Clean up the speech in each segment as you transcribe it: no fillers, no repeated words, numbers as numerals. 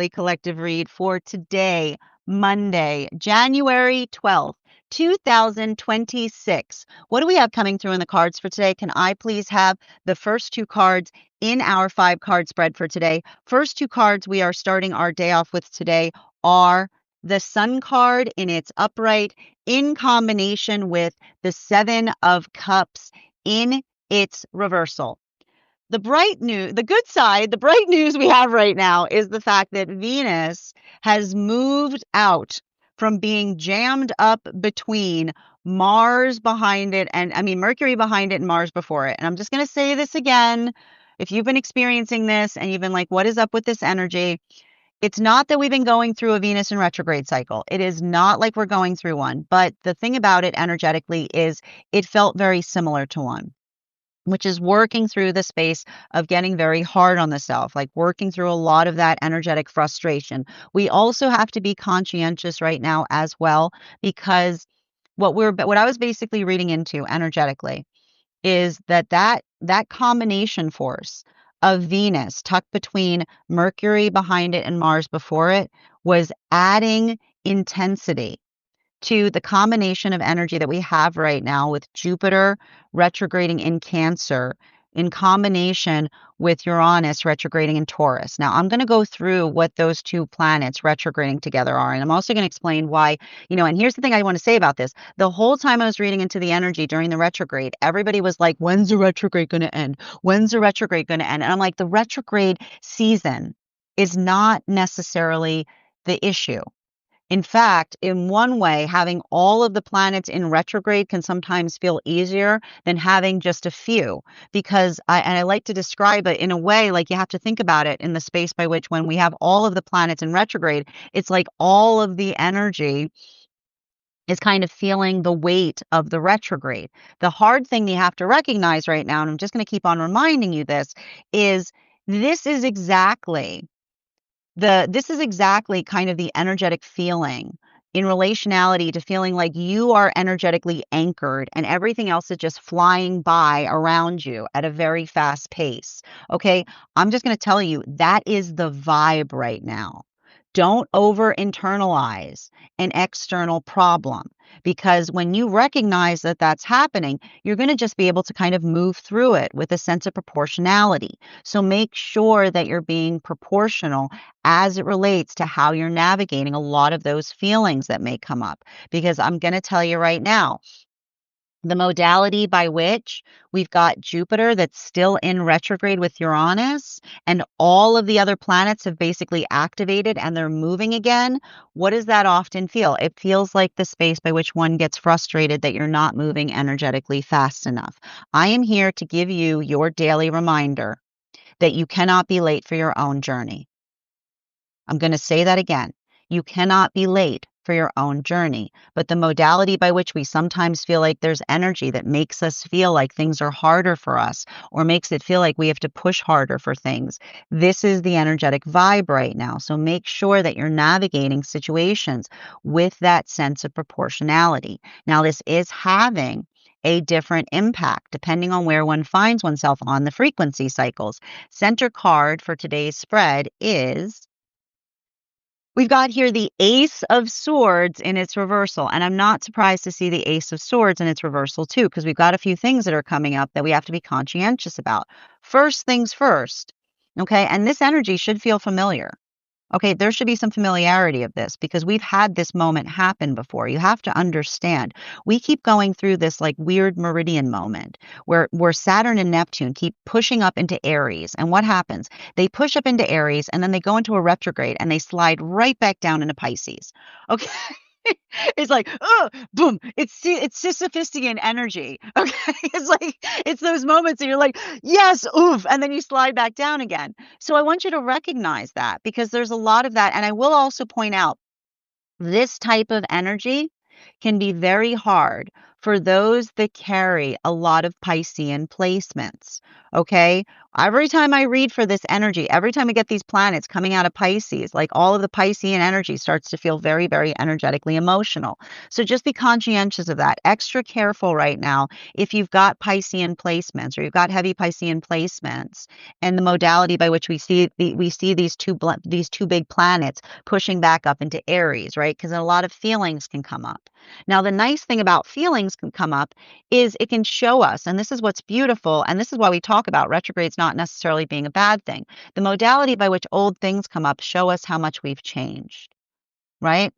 collective read for today, Monday, January 12th, 2026. What do we have coming through in the cards for today? Can I please have the first two cards in our 5-card spread for today? First two cards we are starting our day off with today are the Sun card in its upright in combination with the 7 of Cups in its reversal. The bright news, the good side, the bright news we have right now is the fact that Venus has moved out from being jammed up between Mars behind it and Mercury behind it and Mars before it. And I'm just going to say this again. If you've been experiencing this and you've been like, what is up with this energy? It's not that we've been going through a Venus in retrograde cycle. It is not like we're going through one. But the thing about it energetically is it felt very similar to one, which is working through the space of getting very hard on the self, like working through a lot of that energetic frustration. We also have to be conscientious right now as well, because what I was basically reading into energetically is that combination force of Venus tucked between Mercury behind it and Mars before it was adding intensity to the combination of energy that we have right now with Jupiter retrograding in Cancer in combination with Uranus retrograding in Taurus. Now, I'm going to go through what those two planets retrograding together are, and I'm also going to explain why, and here's the thing I want to say about this. The whole time I was reading into the energy during the retrograde, everybody was like, when's the retrograde going to end? When's the retrograde going to end? And I'm like, the retrograde season is not necessarily the issue. In fact, in one way, having all of the planets in retrograde can sometimes feel easier than having just a few, because I like to describe it in a way like you have to think about it in the space by which when we have all of the planets in retrograde, it's like all of the energy is kind of feeling the weight of the retrograde. The hard thing you have to recognize right now, and I'm just going to keep on reminding you this is exactly kind of the energetic feeling in relationality to feeling like you are energetically anchored and everything else is just flying by around you at a very fast pace. Okay, I'm just going to tell you that is the vibe right now. Don't over internalize an external problem, because when you recognize that that's happening, you're going to just be able to kind of move through it with a sense of proportionality. So make sure that you're being proportional as it relates to how you're navigating a lot of those feelings that may come up, because I'm going to tell you right now, the modality by which we've got Jupiter that's still in retrograde with Uranus and all of the other planets have basically activated and they're moving again. What does that often feel? It feels like the space by which one gets frustrated that you're not moving energetically fast enough. I am here to give you your daily reminder that you cannot be late for your own journey. I'm going to say that again. You cannot be late for your own journey. But the modality by which we sometimes feel like there's energy that makes us feel like things are harder for us or makes it feel like we have to push harder for things, this is the energetic vibe right now. So make sure that you're navigating situations with that sense of proportionality. Now, this is having a different impact depending on where one finds oneself on the frequency cycles. Center card for today's spread is, we've got here the Ace of Swords in its reversal, and I'm not surprised to see the Ace of Swords in its reversal too, because we've got a few things that are coming up that we have to be conscientious about. First things first, okay, and this energy should feel familiar. Okay, there should be some familiarity of this because we've had this moment happen before. You have to understand, we keep going through this like weird meridian moment where Saturn and Neptune keep pushing up into Aries. And what happens? They push up into Aries and then they go into a retrograde and they slide right back down into Pisces. Okay. It's like, oh, boom. It's Sisyphusian energy. Okay. It's those moments that you're like, yes, oof. And then you slide back down again. So I want you to recognize that because there's a lot of that. And I will also point out this type of energy can be very hard for those that carry a lot of Piscean placements. Okay. Every time I read for this energy, every time I get these planets coming out of Pisces, like all of the Piscean energy starts to feel very, very energetically emotional. So just be conscientious of that. Extra careful right now if you've got Piscean placements or you've got heavy Piscean placements and the modality by which we see these two big planets pushing back up into Aries, right? Because a lot of feelings can come up. Now, the nice thing about feelings can come up is it can show us, and this is what's beautiful, and this is why we talk about retrogrades not necessarily being a bad thing. The modality by which old things come up show us how much we've changed, right?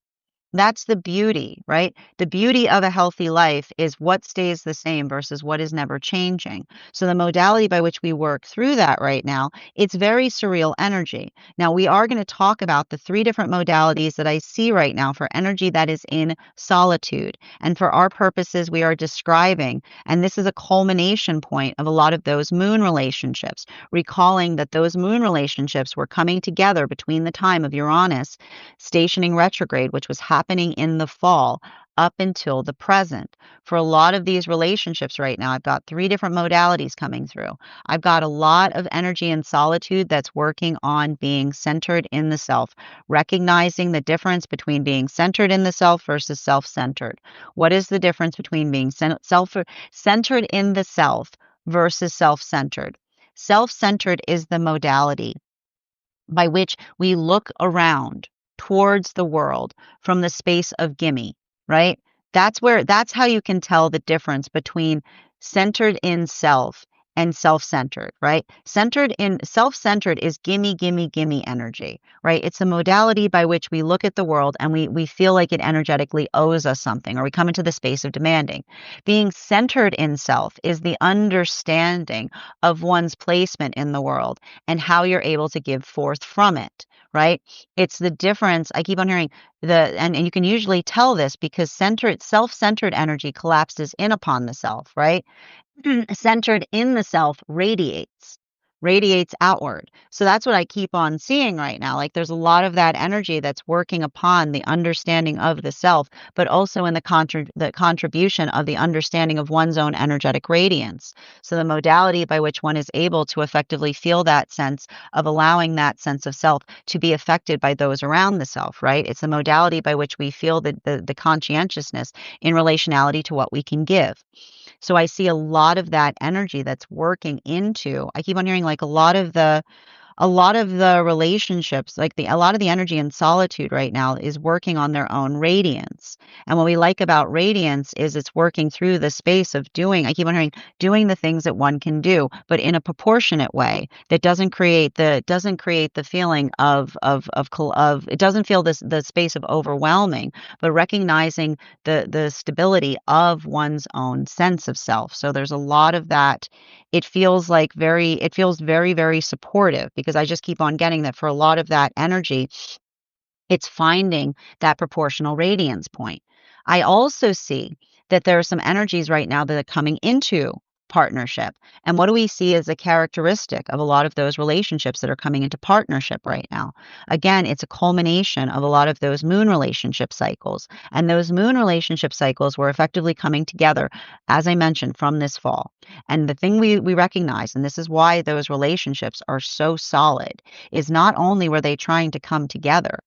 That's the beauty, right? The beauty of a healthy life is what stays the same versus what is never changing. So the modality by which we work through that right now, it's very surreal energy. Now we are going to talk about the three different modalities that I see right now for energy that is in solitude. And for our purposes, we are describing, and this is a culmination point of a lot of those moon relationships, recalling that those moon relationships were coming together between the time of Uranus stationing retrograde, which was happening in the fall up until the present. For a lot of these relationships right now, I've got three different modalities coming through. I've got a lot of energy and solitude that's working on being centered in the self, recognizing the difference between being centered in the self versus self-centered. What is the difference between being centered in the self versus self-centered? Self-centered is the modality by which we look around towards the world from the space of gimme, right? That's how you can tell the difference between centered in self and self-centered, right? Centered in self-centered is gimme, gimme, gimme energy, right? It's a modality by which we look at the world and we feel like it energetically owes us something, or we come into the space of demanding. Being centered in self is the understanding of one's placement in the world and how you're able to give forth from it, right? It's the difference. I keep on hearing and you can usually tell this because self-centered energy collapses in upon the self, right? Centered in the self radiates outward. So that's what I keep on seeing right now. Like there's a lot of that energy that's working upon the understanding of the self, but also in the contribution of the understanding of one's own energetic radiance. So the modality by which one is able to effectively feel that sense of allowing that sense of self to be affected by those around the self, right? It's the modality by which we feel the conscientiousness in relationality to what we can give. So I see a lot of that energy that's working into, I keep on hearing like a lot of the relationships, like a lot of the energy in solitude right now is working on their own radiance. And what we like about radiance is it's working through the space of doing, I keep on hearing, doing the things that one can do, but in a proportionate way that doesn't create the feeling of it doesn't feel the space of overwhelming, but recognizing the stability of one's own sense of self. So there's a lot of that. It feels very, very supportive because I just keep on getting that for a lot of that energy, it's finding that proportional radiance point. I also see that there are some energies right now that are coming into partnership. And what do we see as a characteristic of a lot of those relationships that are coming into partnership right now? Again, it's a culmination of a lot of those moon relationship cycles. And those moon relationship cycles were effectively coming together, as I mentioned, from this fall. And the thing we recognize, and this is why those relationships are so solid, is not only were they trying to come together,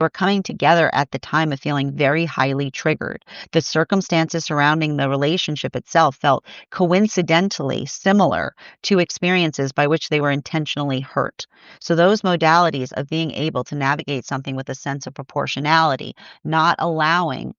were coming together at the time of feeling very highly triggered. The circumstances surrounding the relationship itself felt coincidentally similar to experiences by which they were intentionally hurt. So those modalities of being able to navigate something with a sense of proportionality, not allowing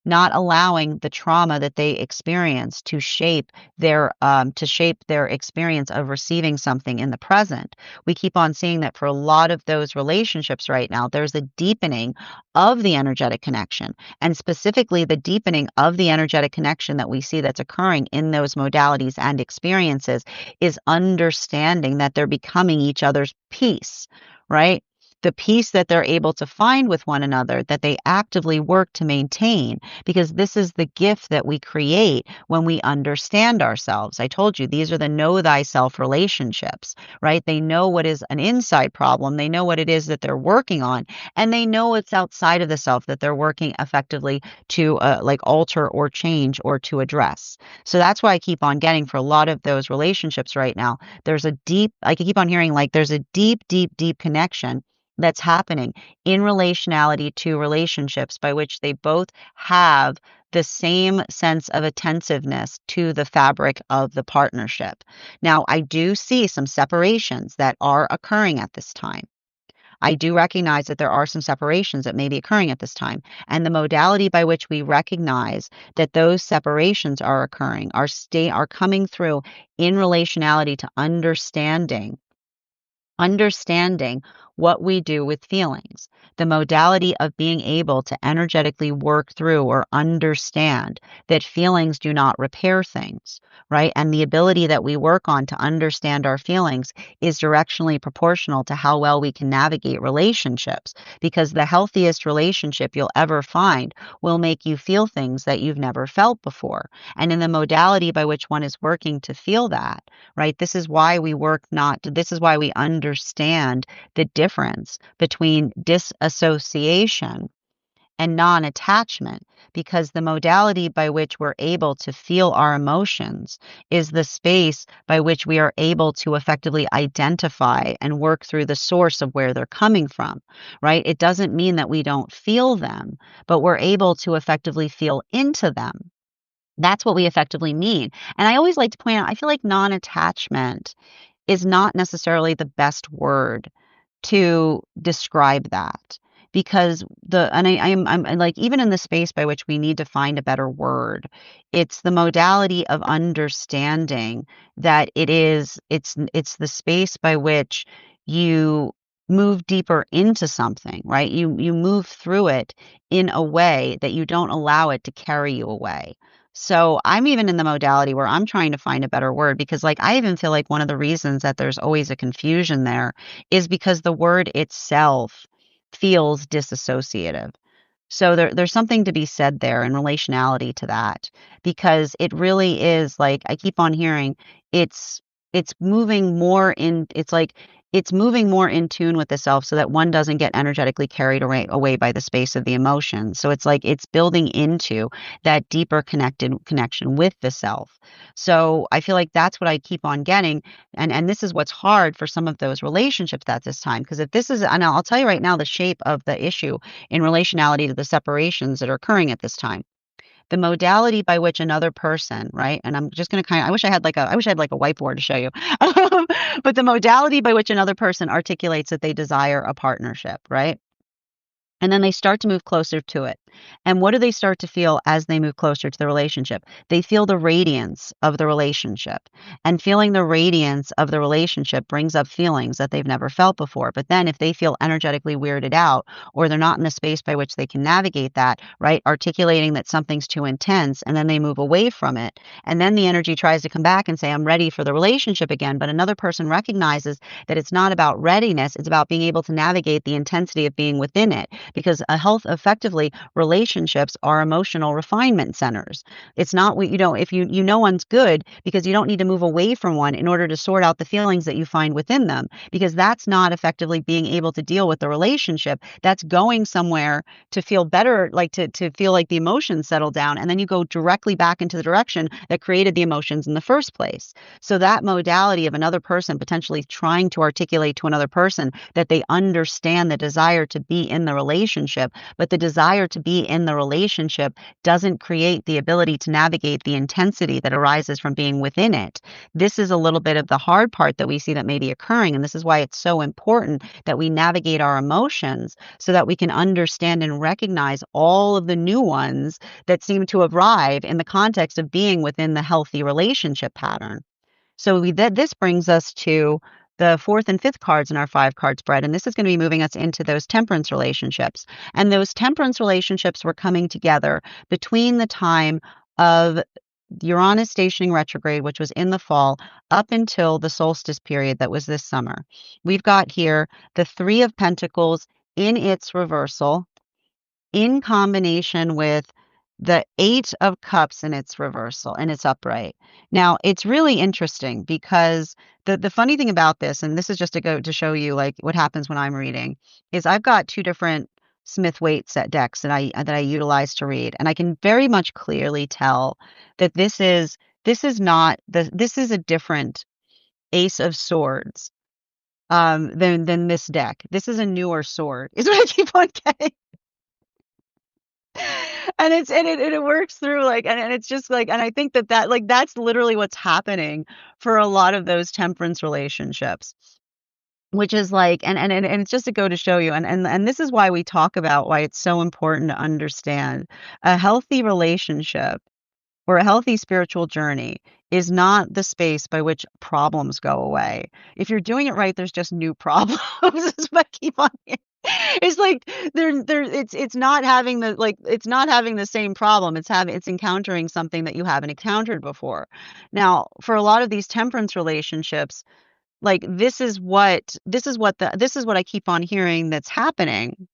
the trauma that they experience to shape their experience of receiving something in the present. We keep on seeing that for a lot of those relationships right now, there's a deepening of the energetic connection, and specifically the deepening of the energetic connection that we see that's occurring in those modalities and experiences is understanding that they're becoming each other's piece, right? the peace that they're able to find with one another, that they actively work to maintain, because this is the gift that we create when we understand ourselves. I told you, these are the know thyself relationships, right? They know what is an inside problem. They know what it is that they're working on, and they know it's outside of the self that they're working effectively to like alter or change or to address. So that's why I keep on getting for a lot of those relationships right now. I keep on hearing like there's a deep, deep, deep connection that's happening in relationality to relationships by which they both have the same sense of attentiveness to the fabric of the partnership. Now, I do see some separations that are occurring at this time. I do recognize that there are some separations that may be occurring at this time. And the modality by which we recognize that those separations are occurring are coming through in relationality to understanding what we do with feelings, the modality of being able to energetically work through or understand that feelings do not repair things, right? And the ability that we work on to understand our feelings is directionally proportional to how well we can navigate relationships, because the healthiest relationship you'll ever find will make you feel things that you've never felt before. And in the modality by which one is working to feel that, right? This is why we understand the difference between disassociation and non attachment, because the modality by which we're able to feel our emotions is the space by which we are able to effectively identify and work through the source of where they're coming from, right? It doesn't mean that we don't feel them, but we're able to effectively feel into them. That's what we effectively mean. And I always like to point out, I feel like non attachment is not necessarily the best word to describe that, because I'm like, even in the space by which we need to find a better word, it's the modality of understanding that it's the space by which you move deeper into something, right? You move through it in a way that you don't allow it to carry you away. So I'm even in the modality where I'm trying to find a better word, because like I even feel like one of the reasons that there's always a confusion there is because the word itself feels disassociative. So there's something to be said there in relationality to that, because it really is like I keep on hearing it's it's moving more in it's like it's moving more in tune with the self so that one doesn't get energetically carried away by the space of the emotion. So it's like it's building into that deeper connected connection with the self. So I feel like that's what I keep on getting. And this is what's hard for some of those relationships at this time. Because if this is, and I'll tell you right now, the shape of the issue in relationality to the separations that are occurring at this time, the modality by which another person, right? And I'm just going to I wish I had like a whiteboard to show you. But the modality by which another person articulates that they desire a partnership, right? And then they start to move closer to it. And what do they start to feel as they move closer to the relationship? They feel the radiance of the relationship. And feeling the radiance of the relationship brings up feelings that they've never felt before. But then if they feel energetically weirded out, or they're not in a space by which they can navigate that, right? Articulating that something's too intense, and then they move away from it. And then the energy tries to come back and say, I'm ready for the relationship again. But another person recognizes that it's not about readiness. It's about being able to navigate the intensity of being within it, because effectively relationships are emotional refinement centers. It's not what if you know one's good, because you don't need to move away from one in order to sort out the feelings that you find within them, because that's not effectively being able to deal with the relationship. That's going somewhere to feel better, like to feel like the emotions settle down, and then you go directly back into the direction that created the emotions in the first place. So that modality of another person potentially trying to articulate to another person that they understand the desire to be in the relationship, but the desire to be in the relationship doesn't create the ability to navigate the intensity that arises from being within it. This is a little bit of the hard part that we see that may be occurring. And this is why it's so important that we navigate our emotions so that we can understand and recognize all of the new ones that seem to arrive in the context of being within the healthy relationship pattern. So this brings us to the fourth and fifth cards in our 5-card spread. And this is going to be moving us into those temperance relationships. And those temperance relationships were coming together between the time of Uranus stationing retrograde, which was in the fall, up until the solstice period that was this summer. We've got here the Three of Pentacles in its reversal, in combination with the Eight of Cups in its reversal, and it's upright. Now, it's really interesting because the funny thing about this, and this is just to go to show you like what happens when I'm reading, is I've got two different Smith Waite set decks that I utilize to read, and I can very much clearly tell that this is a different Ace of Swords than this deck. This is a newer sword, is what I keep on getting. And it works through like and it's just like and I think that like that's literally what's happening for a lot of those temperance relationships, which is like and it's just to go to show you and this is why we talk about why it's so important to understand a healthy relationship or a healthy spiritual journey is not the space by which problems go away. If you're doing it right, there's just new problems. Is what I keep on hearing. It's like it's not having it's not having the same problem. It's encountering something that you haven't encountered before. Now, for a lot of these temperance relationships, like this is what I keep on hearing that's happening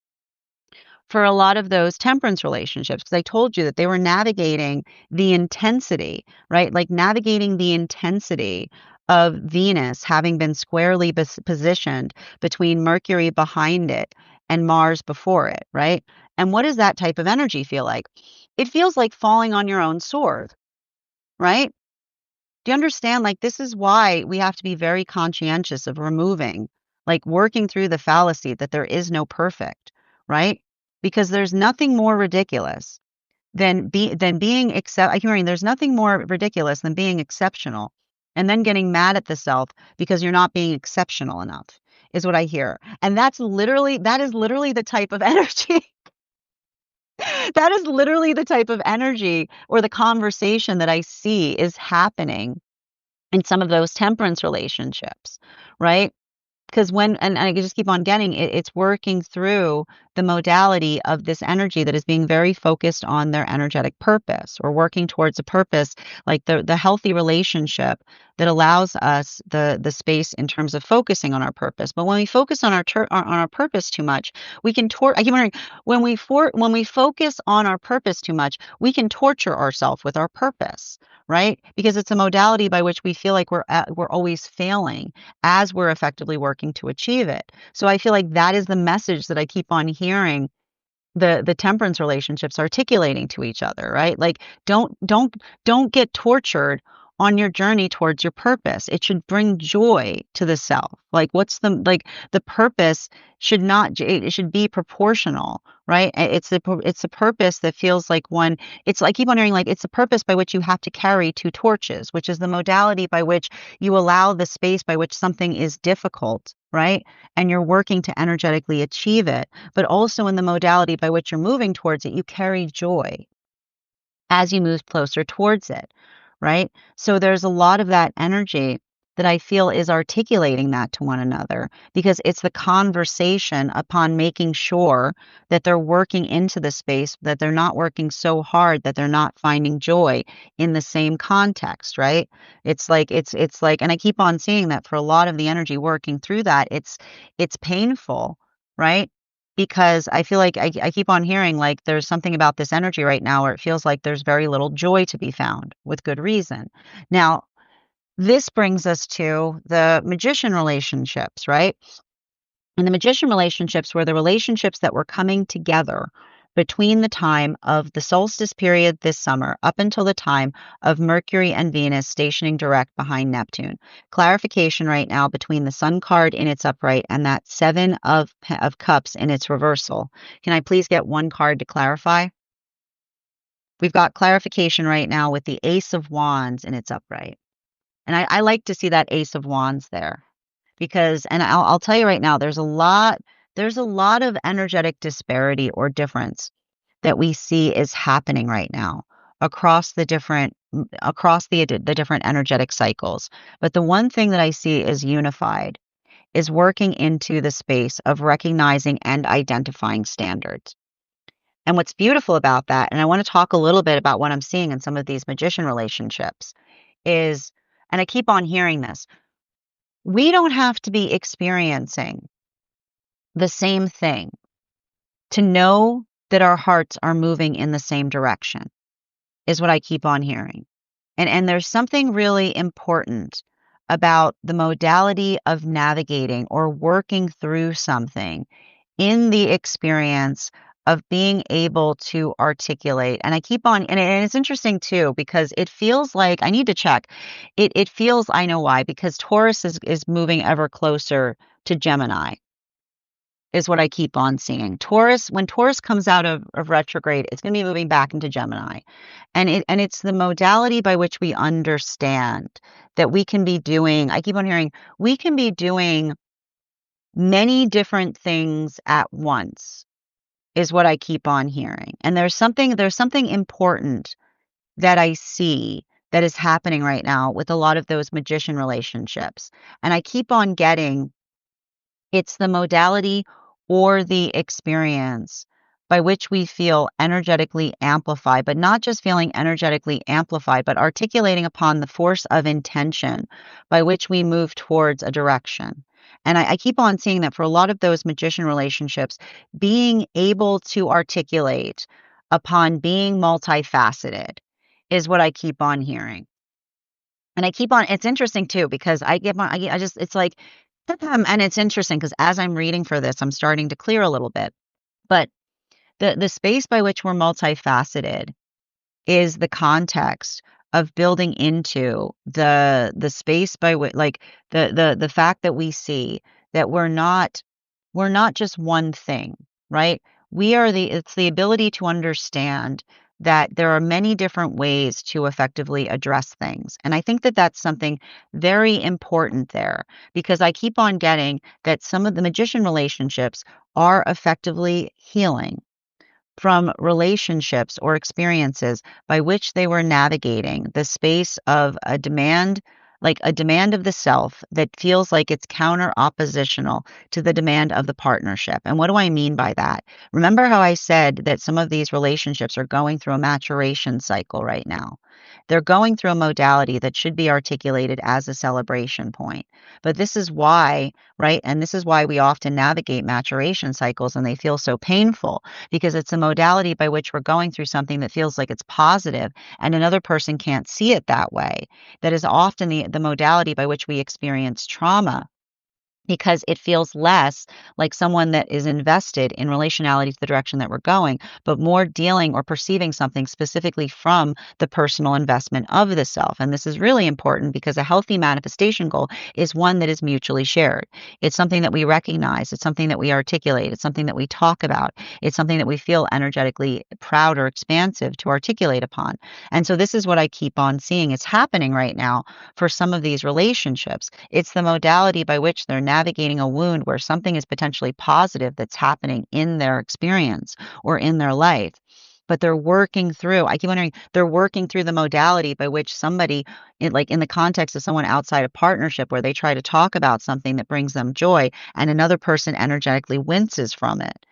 for a lot of those temperance relationships, because I told you that they were navigating the intensity, right? Like navigating the intensity of Venus having been squarely positioned between Mercury behind it and Mars before it, right? And what does that type of energy feel like? It feels like falling on your own sword, right? Do you understand? Like, this is why we have to be very conscientious of removing, like, working through the fallacy that there is no perfect, right? Because there's nothing more ridiculous than being I keep hearing there's nothing more ridiculous than being exceptional and then getting mad at the self because you're not being exceptional enough, is what I hear. And that is literally the type of energy. That is literally the type of energy or the conversation that I see is happening in some of those temperance relationships, right? Because and I just keep on getting it, it's working through the modality of this energy that is being very focused on their energetic purpose or working towards a purpose, like the healthy relationship that allows us the space in terms of focusing on our purpose. But when we focus on on our purpose too much, we can I keep wondering when we focus on our purpose too much, we can torture ourselves with our purpose, right? Because it's a modality by which we feel like we're always failing as we're effectively working to achieve it. So I feel like that is the message that I keep on hearing the temperance relationships articulating to each other, right? Like don't get tortured on your journey towards your purpose. It should bring joy to the self. Like the purpose should not it should be proportional, right? It's the purpose that feels like one. It's like I keep wondering like it's the purpose by which you have to carry two torches, which is the modality by which you allow the space by which something is difficult, right? And you're working to energetically achieve it, but also in the modality by which you're moving towards it, you carry joy as you move closer towards it, right? So there's a lot of that energy that I feel is articulating that to one another because it's the conversation upon making sure that they're working into the space, that they're not working so hard that they're not finding joy in the same context, right? It's like and I keep on seeing that for a lot of the energy working through that, it's painful, right? Because I feel like I keep on hearing like there's something about this energy right now where it feels like there's very little joy to be found with good reason. Now, this brings us to the magician relationships, right? And the magician relationships were the relationships that were coming together between the time of the solstice period this summer up until the time of Mercury and Venus stationing direct behind Neptune. Clarification right now between the Sun card in its upright and that Seven of Cups in its reversal. Can I please get one card to clarify? We've got clarification right now with the Ace of Wands in its upright. And I like to see that Ace of Wands there because, and I'll tell you right now, there's a lot of energetic disparity or difference that we see is happening right now across the different energetic cycles. But the one thing that I see is unified is working into the space of recognizing and identifying standards. And what's beautiful about that, and I want to talk a little bit about what I'm seeing in some of these magician relationships, is, and I keep on hearing this, we don't have to be experiencing the same thing to know that our hearts are moving in the same direction, is what I keep on hearing. And there's something really important about the modality of navigating or working through something in the experience of being able to articulate. And I keep on, and it's interesting too, because it feels like I need to check. It feels, I know why, because Taurus is moving ever closer to Gemini, is what I keep on seeing. Taurus, when Taurus comes out of retrograde, it's going to be moving back into Gemini. And it's the modality by which we understand that we can be doing, I keep on hearing, we can be doing many different things at once, is what I keep on hearing. And there's something important that I see that is happening right now with a lot of those magician relationships. And I keep on getting it's the modality or the experience by which we feel energetically amplified, but not just feeling energetically amplified, but articulating upon the force of intention by which we move towards a direction. And I keep on seeing that for a lot of those magician relationships, being able to articulate upon being multifaceted is what I keep on hearing. And I keep on, it's interesting too, because I just, it's like, and it's interesting because as I'm reading for this, I'm starting to clear a little bit. But the space by which we're multifaceted is the context of building into the space by which, like, the fact that we see that we're not just one thing, right? It's the ability to understand that there are many different ways to effectively address things. And I think that that's something very important there, because I keep on getting that some of the magician relationships are effectively healing from relationships or experiences by which they were navigating the space of a demand, like a demand of the self that feels like it's counter oppositional to the demand of the partnership. And what do I mean by that? Remember how I said that some of these relationships are going through a maturation cycle right now? They're going through a modality that should be articulated as a celebration point. But this is why, right? And this is why we often navigate maturation cycles and they feel so painful, because it's a modality by which we're going through something that feels like it's positive and another person can't see it that way. That is often the modality by which we experience trauma, because it feels less like someone that is invested in relationality to the direction that we're going, but more dealing or perceiving something specifically from the personal investment of the self. And this is really important because a healthy manifestation goal is one that is mutually shared. It's something that we recognize, it's something that we articulate, it's something that we talk about, it's something that we feel energetically proud or expansive to articulate upon. And so this is what I keep on seeing. It's happening right now for some of these relationships. It's the modality by which they're navigating a wound where something is potentially positive that's happening in their experience or in their life. But they're working through, I keep wondering, they're working through the modality by which somebody, like in the context of someone outside a partnership, where they try to talk about something that brings them joy and another person energetically winces from it,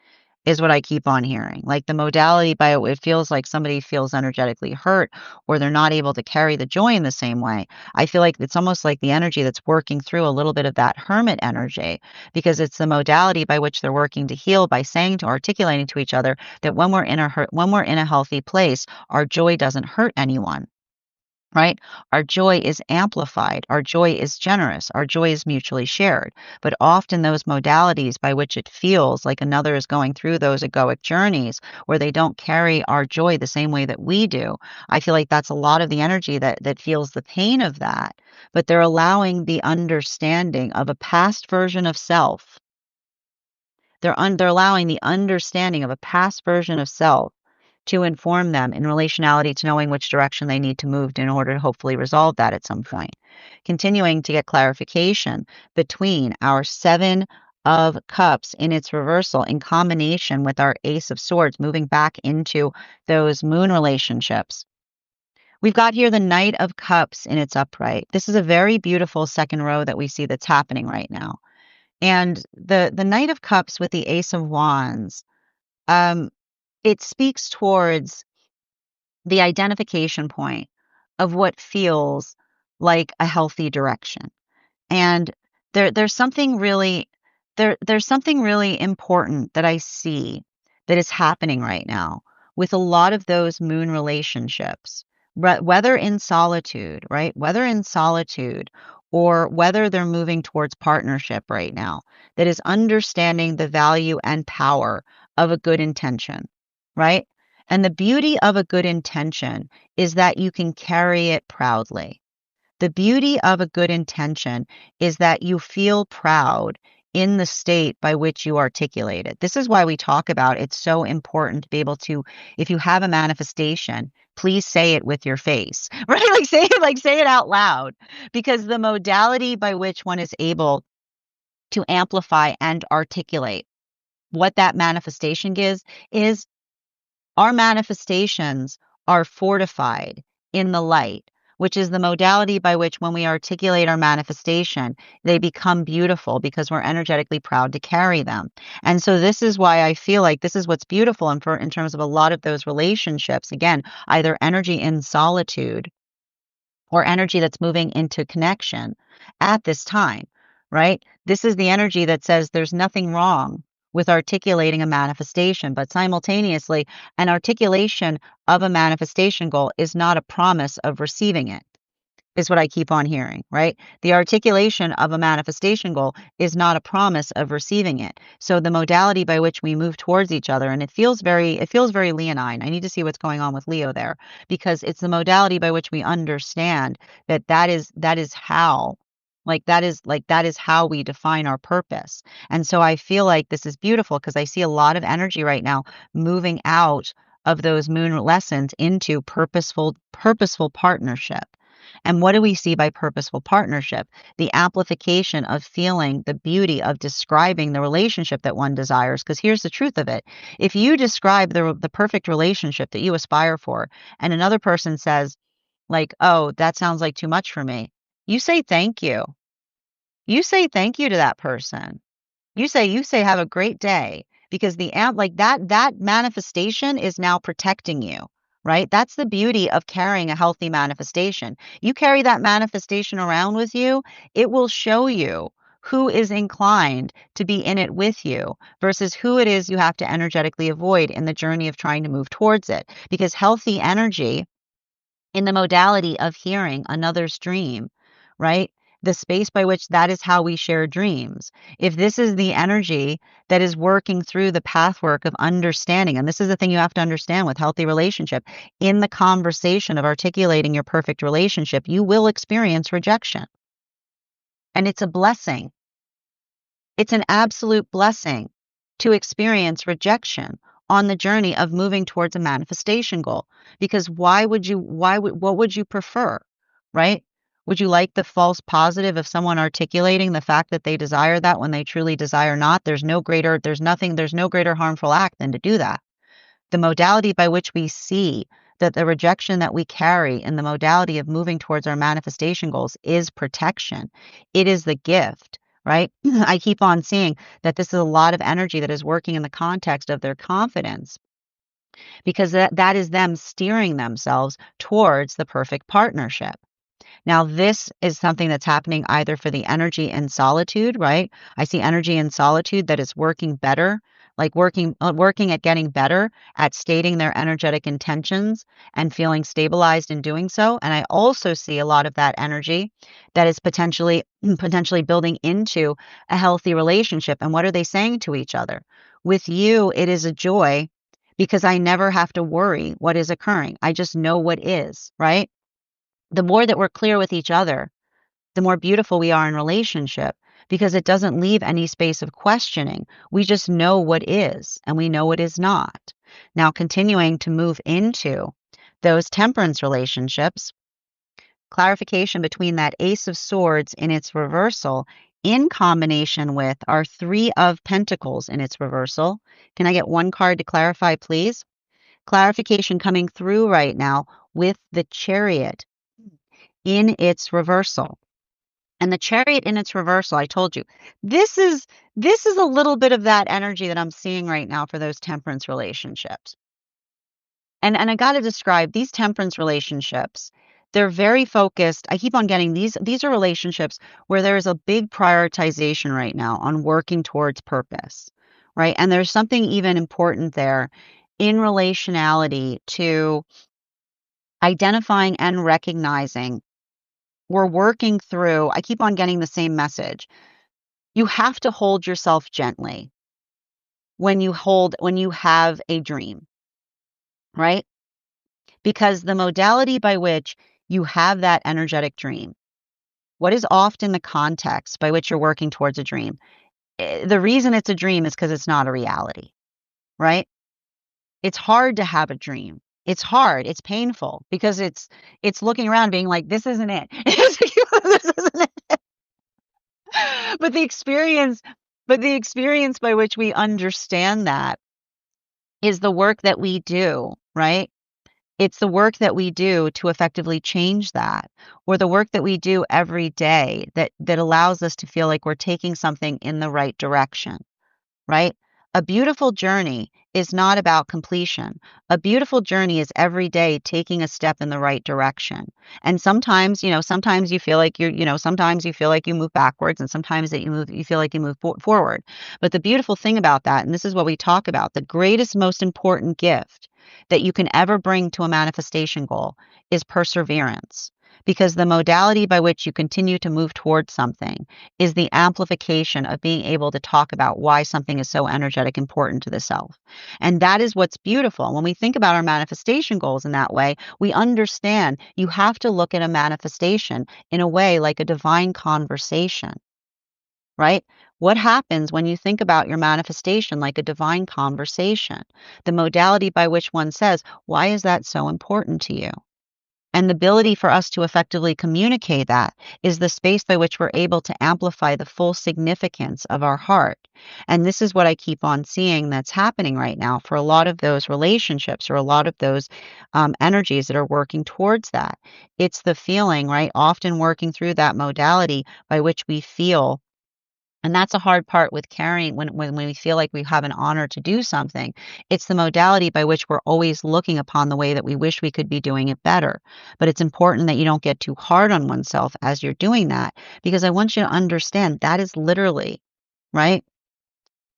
is what I keep on hearing. Like the modality by it feels like somebody feels energetically hurt or they're not able to carry the joy in the same way. I feel like it's almost like the energy that's working through a little bit of that hermit energy, because it's the modality by which they're working to heal by saying to articulating to each other that when we're in a healthy place, our joy doesn't hurt anyone. Right? Our joy is amplified. Our joy is generous. Our joy is mutually shared. But often those modalities by which it feels like another is going through those egoic journeys where they don't carry our joy the same way that we do, I feel like that's a lot of the energy that feels the pain of that. But they're allowing the understanding of a past version of self. They're allowing the understanding of a past version of self to inform them in relationality to knowing which direction they need to move in order to hopefully resolve that at some point. Continuing to get clarification between our Seven of Cups in its reversal in combination with our Ace of Swords, moving back into those moon relationships. We've got here the Knight of Cups in its upright. This is a very beautiful second row that we see that's happening right now. And the Knight of Cups with the Ace of Wands, it speaks towards the identification point of what feels like a healthy direction. And there's something really there's something really important that I see that is happening right now with a lot of those moon relationships, whether in solitude, right? Whether in solitude or whether they're moving towards partnership right now, that is understanding the value and power of a good intention, right? And the beauty of a good intention is that you can carry it proudly. The beauty of a good intention is that you feel proud in the state by which you articulate it. This is why we talk about it's so important to be able to, if you have a manifestation, please say it with your face, right? Like say it out loud, because the modality by which one is able to amplify and articulate what that manifestation gives is our manifestations are fortified in the light, which is the modality by which when we articulate our manifestation, they become beautiful because we're energetically proud to carry them. And so this is why I feel like this is what's beautiful in terms of a lot of those relationships, again, either energy in solitude or energy that's moving into connection at this time, right? This is the energy that says there's nothing wrong with articulating a manifestation, but simultaneously, an articulation of a manifestation goal is not a promise of receiving it is what I keep on hearing, right? The articulation of a manifestation goal is not a promise of receiving it. So the modality by which we move towards each other, and it feels very Leonine. I need to see what's going on with Leo there, because it's the modality by which we understand that is how that is how we define our purpose. And so I feel like this is beautiful because I see a lot of energy right now moving out of those moon lessons into purposeful partnership. And what do we see by purposeful partnership? The amplification of feeling the beauty of describing the relationship that one desires. Because here's the truth of it. If you describe the perfect relationship that you aspire for, and another person says, like, oh, that sounds like too much for me, you say thank you. You say thank you to that person. You say have a great day, because the amp like that manifestation is now protecting you, right? That's the beauty of carrying a healthy manifestation. You carry that manifestation around with you, it will show you who is inclined to be in it with you versus who it is you have to energetically avoid in the journey of trying to move towards it. Because healthy energy in the modality of hearing another's dream, right? The space by which that is how we share dreams. If this is the energy that is working through the pathwork of understanding, and this is the thing you have to understand with healthy relationship, in the conversation of articulating your perfect relationship, you will experience rejection. And it's a blessing. It's an absolute blessing to experience rejection on the journey of moving towards a manifestation goal. Because what would you prefer, right? Would you like the false positive of someone articulating the fact that they desire that when they truly desire not? There's no greater harmful act than to do that. The modality by which we see that the rejection that we carry in the modality of moving towards our manifestation goals is protection. It is the gift, right? I keep on seeing that this is a lot of energy that is working in the context of their confidence, because that is them steering themselves towards the perfect partnership. Now, this is something that's happening either for the energy in solitude, right? I see energy in solitude that is working better, like working at getting better at stating their energetic intentions and feeling stabilized in doing so. And I also see a lot of that energy that is potentially building into a healthy relationship. And what are they saying to each other? With you, it is a joy because I never have to worry what is occurring. I just know what is, right? The more that we're clear with each other, the more beautiful we are in relationship, because it doesn't leave any space of questioning. We just know what is and we know what is not. Now, continuing to move into those temperance relationships, clarification between that Ace of Swords in its reversal in combination with our Three of Pentacles in its reversal. Can I get one card to clarify, please? Clarification coming through right now with the Chariot in its reversal. And the Chariot in its reversal, I told you, this is a little bit of that energy that I'm seeing right now for those temperance relationships. And I got to describe these temperance relationships. They're very focused. I keep on getting these are relationships where there's a big prioritization right now on working towards purpose, right? And there's something even important there in relationality to identifying and recognizing we're working through. I keep on getting the same message. You have to hold yourself gently when you have a dream, right? Because the modality by which you have that energetic dream, what is often the context by which you're working towards a dream? The reason it's a dream is because it's not a reality, right? It's hard to have a dream. It's hard. It's painful because it's looking around being like, this isn't it. This isn't it. But the experience, but the experience by which we understand that is the work that we do, right? It's the work that we do to effectively change that, or the work that we do every day that allows us to feel like we're taking something in the right direction, right? A beautiful journey is not about completion. A beautiful journey is every day taking a step in the right direction. And sometimes, sometimes you feel like sometimes you feel like you move backwards and sometimes that you feel like you move forward. But the beautiful thing about that, and this is what we talk about, the greatest, most important gift that you can ever bring to a manifestation goal is perseverance. Because the modality by which you continue to move towards something is the amplification of being able to talk about why something is so energetic important to the self. And that is what's beautiful. When we think about our manifestation goals in that way, we understand you have to look at a manifestation in a way like a divine conversation, right? What happens when you think about your manifestation like a divine conversation? The modality by which one says, why is that so important to you? And the ability for us to effectively communicate that is the space by which we're able to amplify the full significance of our heart. And this is what I keep on seeing that's happening right now for a lot of those relationships or a lot of those energies that are working towards that. It's the feeling, right? Often working through that modality by which we feel, and that's a hard part with carrying when we feel like we have an honor to do something. It's the modality by which we're always looking upon the way that we wish we could be doing it better. But it's important that you don't get too hard on oneself as you're doing that, because I want you to understand that is literally, right?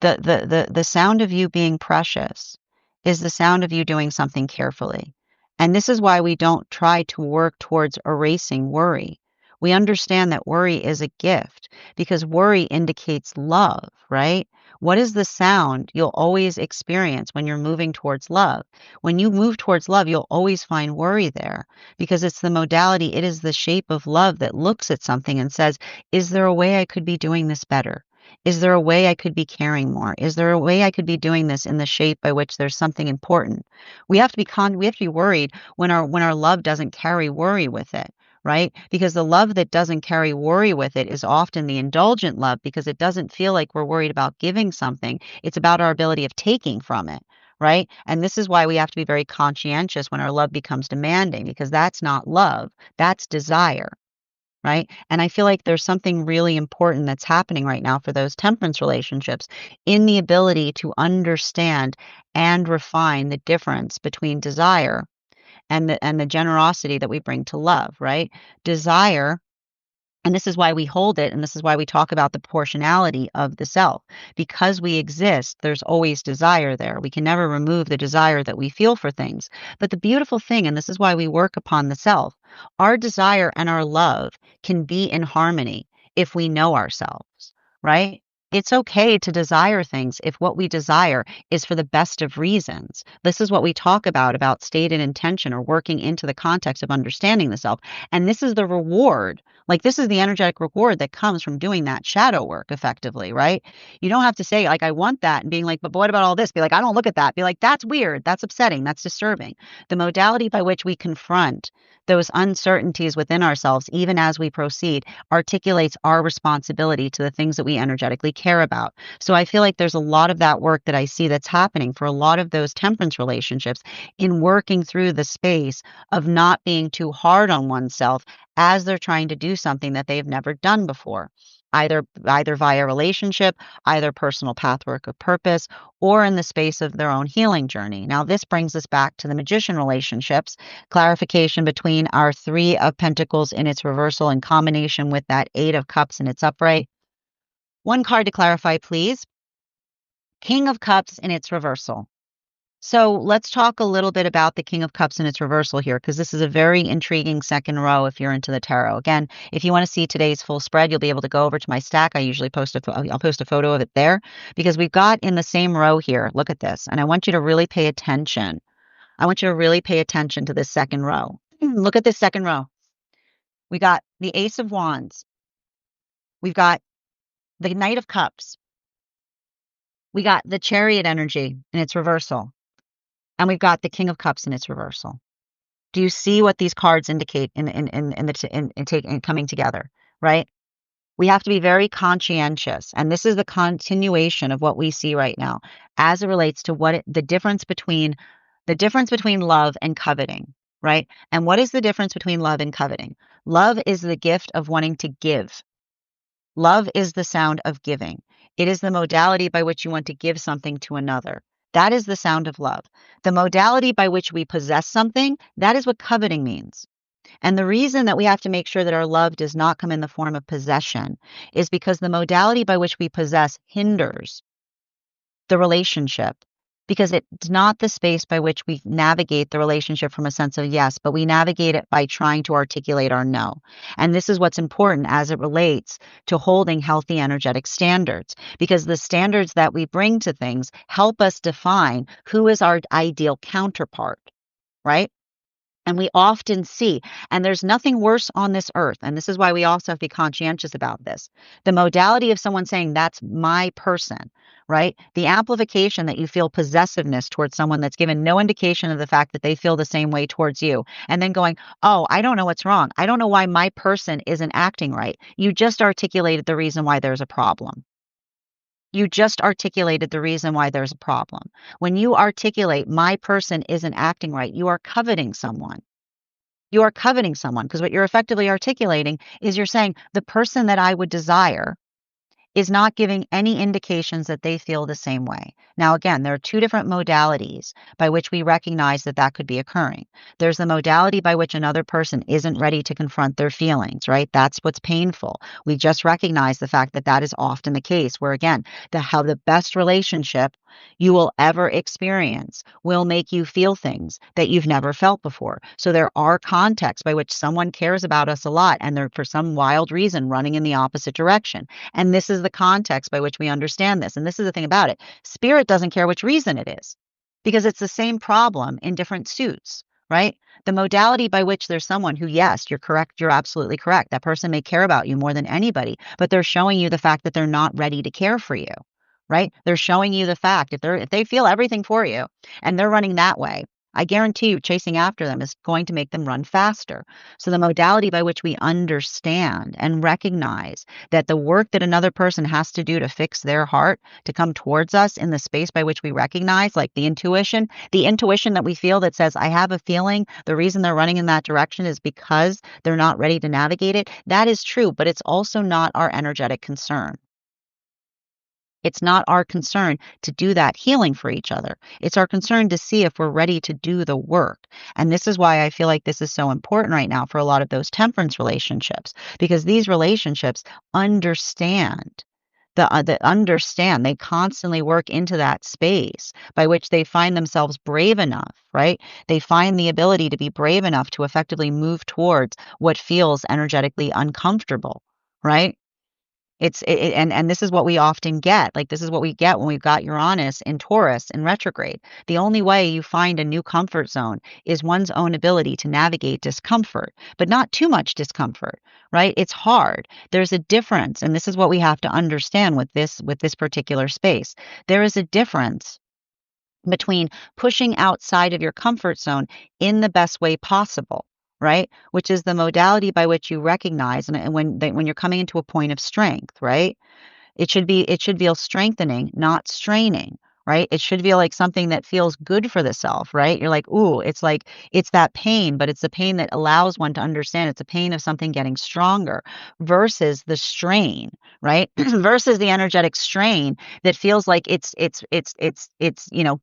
The sound of you being precious is the sound of you doing something carefully. And this is why we don't try to work towards erasing worry. We understand that worry is a gift because worry indicates love, right? What is the sound you'll always experience when you're moving towards love? When you move towards love, you'll always find worry there because it's the modality, it is the shape of love that looks at something and says, is there a way I could be doing this better? Is there a way I could be caring more? Is there a way I could be doing this in the shape by which there's something important? We have to be worried when our love doesn't carry worry with it, right? Because the love that doesn't carry worry with it is often the indulgent love because it doesn't feel like we're worried about giving something. It's about our ability of taking from it, right? And this is why we have to be very conscientious when our love becomes demanding because that's not love, that's desire, right? And I feel like there's something really important that's happening right now for those temperance relationships in the ability to understand and refine the difference between desire and the generosity that we bring to love, right? Desire, and this is why we hold it, and this is why we talk about the proportionality of the self. Because we exist, there's always desire there. We can never remove the desire that we feel for things. But the beautiful thing, and this is why we work upon the self, our desire and our love can be in harmony if we know ourselves, right? It's okay to desire things if what we desire is for the best of reasons. This is what we talk about stated intention or working into the context of understanding the self. And this is the reward, like this is the energetic reward that comes from doing that shadow work effectively, right? You don't have to say like, I want that and being like, but what about all this? Be like, I don't look at that. Be like, that's weird. That's upsetting. That's disturbing. The modality by which we confront those uncertainties within ourselves, even as we proceed, articulates our responsibility to the things that we energetically care about. So I feel like there's a lot of that work that I see that's happening for a lot of those temperance relationships in working through the space of not being too hard on oneself as they're trying to do something that they've never done before. either via relationship, either personal pathwork of purpose, or in the space of their own healing journey. Now, this brings us back to the magician relationships, clarification between our Three of Pentacles in its reversal in combination with that Eight of Cups in its upright. One card to clarify, please. King of Cups in its reversal. So let's talk a little bit about the King of Cups in its reversal here, because this is a very intriguing second row if you're into the tarot. Again, if you want to see today's full spread, you'll be able to go over to my stack. I usually I'll post a photo of it there, because we've got in the same row here, look at this, and I want you to really pay attention. I want you to really pay attention to this second row. Look at this second row. We got the Ace of Wands. We've got the Knight of Cups. We got the Chariot energy in its reversal. And we've got the King of Cups in its reversal. Do you see what these cards indicate in coming together, right? We have to be very conscientious, and this is the continuation of what we see right now as it relates to the difference between love and coveting, right? And what is the difference between love and coveting? Love is the gift of wanting to give. Love is the sound of giving. It is the modality by which you want to give something to another. That is the sound of love. The modality by which we possess something, that is what coveting means. And the reason that we have to make sure that our love does not come in the form of possession is because the modality by which we possess hinders the relationship, because it's not the space by which we navigate the relationship from a sense of yes, but we navigate it by trying to articulate our no. And this is what's important as it relates to holding healthy energetic standards, because the standards that we bring to things help us define who is our ideal counterpart, right? And we often see, and there's nothing worse on this earth, and this is why we also have to be conscientious about this. The modality of someone saying, that's my person, right? The amplification that you feel possessiveness towards someone that's given no indication of the fact that they feel the same way towards you. And then going, oh, I don't know what's wrong. I don't know why my person isn't acting right. You just articulated the reason why there's a problem. You just articulated the reason why there's a problem. When you articulate, my person isn't acting right, you are coveting someone. You are coveting someone, because what you're effectively articulating is you're saying the person that I would desire is not giving any indications that they feel the same way. Now, again, there are two different modalities by which we recognize that that could be occurring. There's the modality by which another person isn't ready to confront their feelings, right? That's what's painful. We just recognize the fact that that is often the case, where again, the best relationship you will ever experience will make you feel things that you've never felt before. So there are contexts by which someone cares about us a lot and they're for some wild reason running in the opposite direction. And this is the context by which we understand this. And this is the thing about it. Spirit doesn't care which reason it is, because it's the same problem in different suits, right? The modality by which there's someone who, yes, you're correct, you're absolutely correct. That person may care about you more than anybody, but they're showing you the fact that they're not ready to care for you, right? They're showing you the fact if they feel everything for you and they're running that way, I guarantee you chasing after them is going to make them run faster. So the modality by which we understand and recognize that the work that another person has to do to fix their heart, to come towards us in the space by which we recognize, like the intuition that we feel that says, I have a feeling the reason they're running in that direction is because they're not ready to navigate it. That is true, but it's also not our energetic concern. It's not our concern to do that healing for each other. It's our concern to see if we're ready to do the work. And this is why I feel like this is so important right now for a lot of those temperance relationships, because these relationships understand. They constantly work into that space by which they find themselves brave enough, right? They find the ability to be brave enough to effectively move towards what feels energetically uncomfortable, right? And this is what we often get. Like, this is what we get when we've got Uranus in Taurus in retrograde. The only way you find a new comfort zone is one's own ability to navigate discomfort, but not too much discomfort, right? It's hard. There's a difference, and this is what we have to understand with this particular space. There is a difference between pushing outside of your comfort zone in the best way possible, right? Which is the modality by which you recognize, and when you're coming into a point of strength, right? It should feel strengthening, not straining, right? It should feel like something that feels good for the self, right? You're like, ooh, it's like, it's that pain, but it's the pain that allows one to understand it's a pain of something getting stronger versus the strain, right? Versus the energetic strain that feels like it's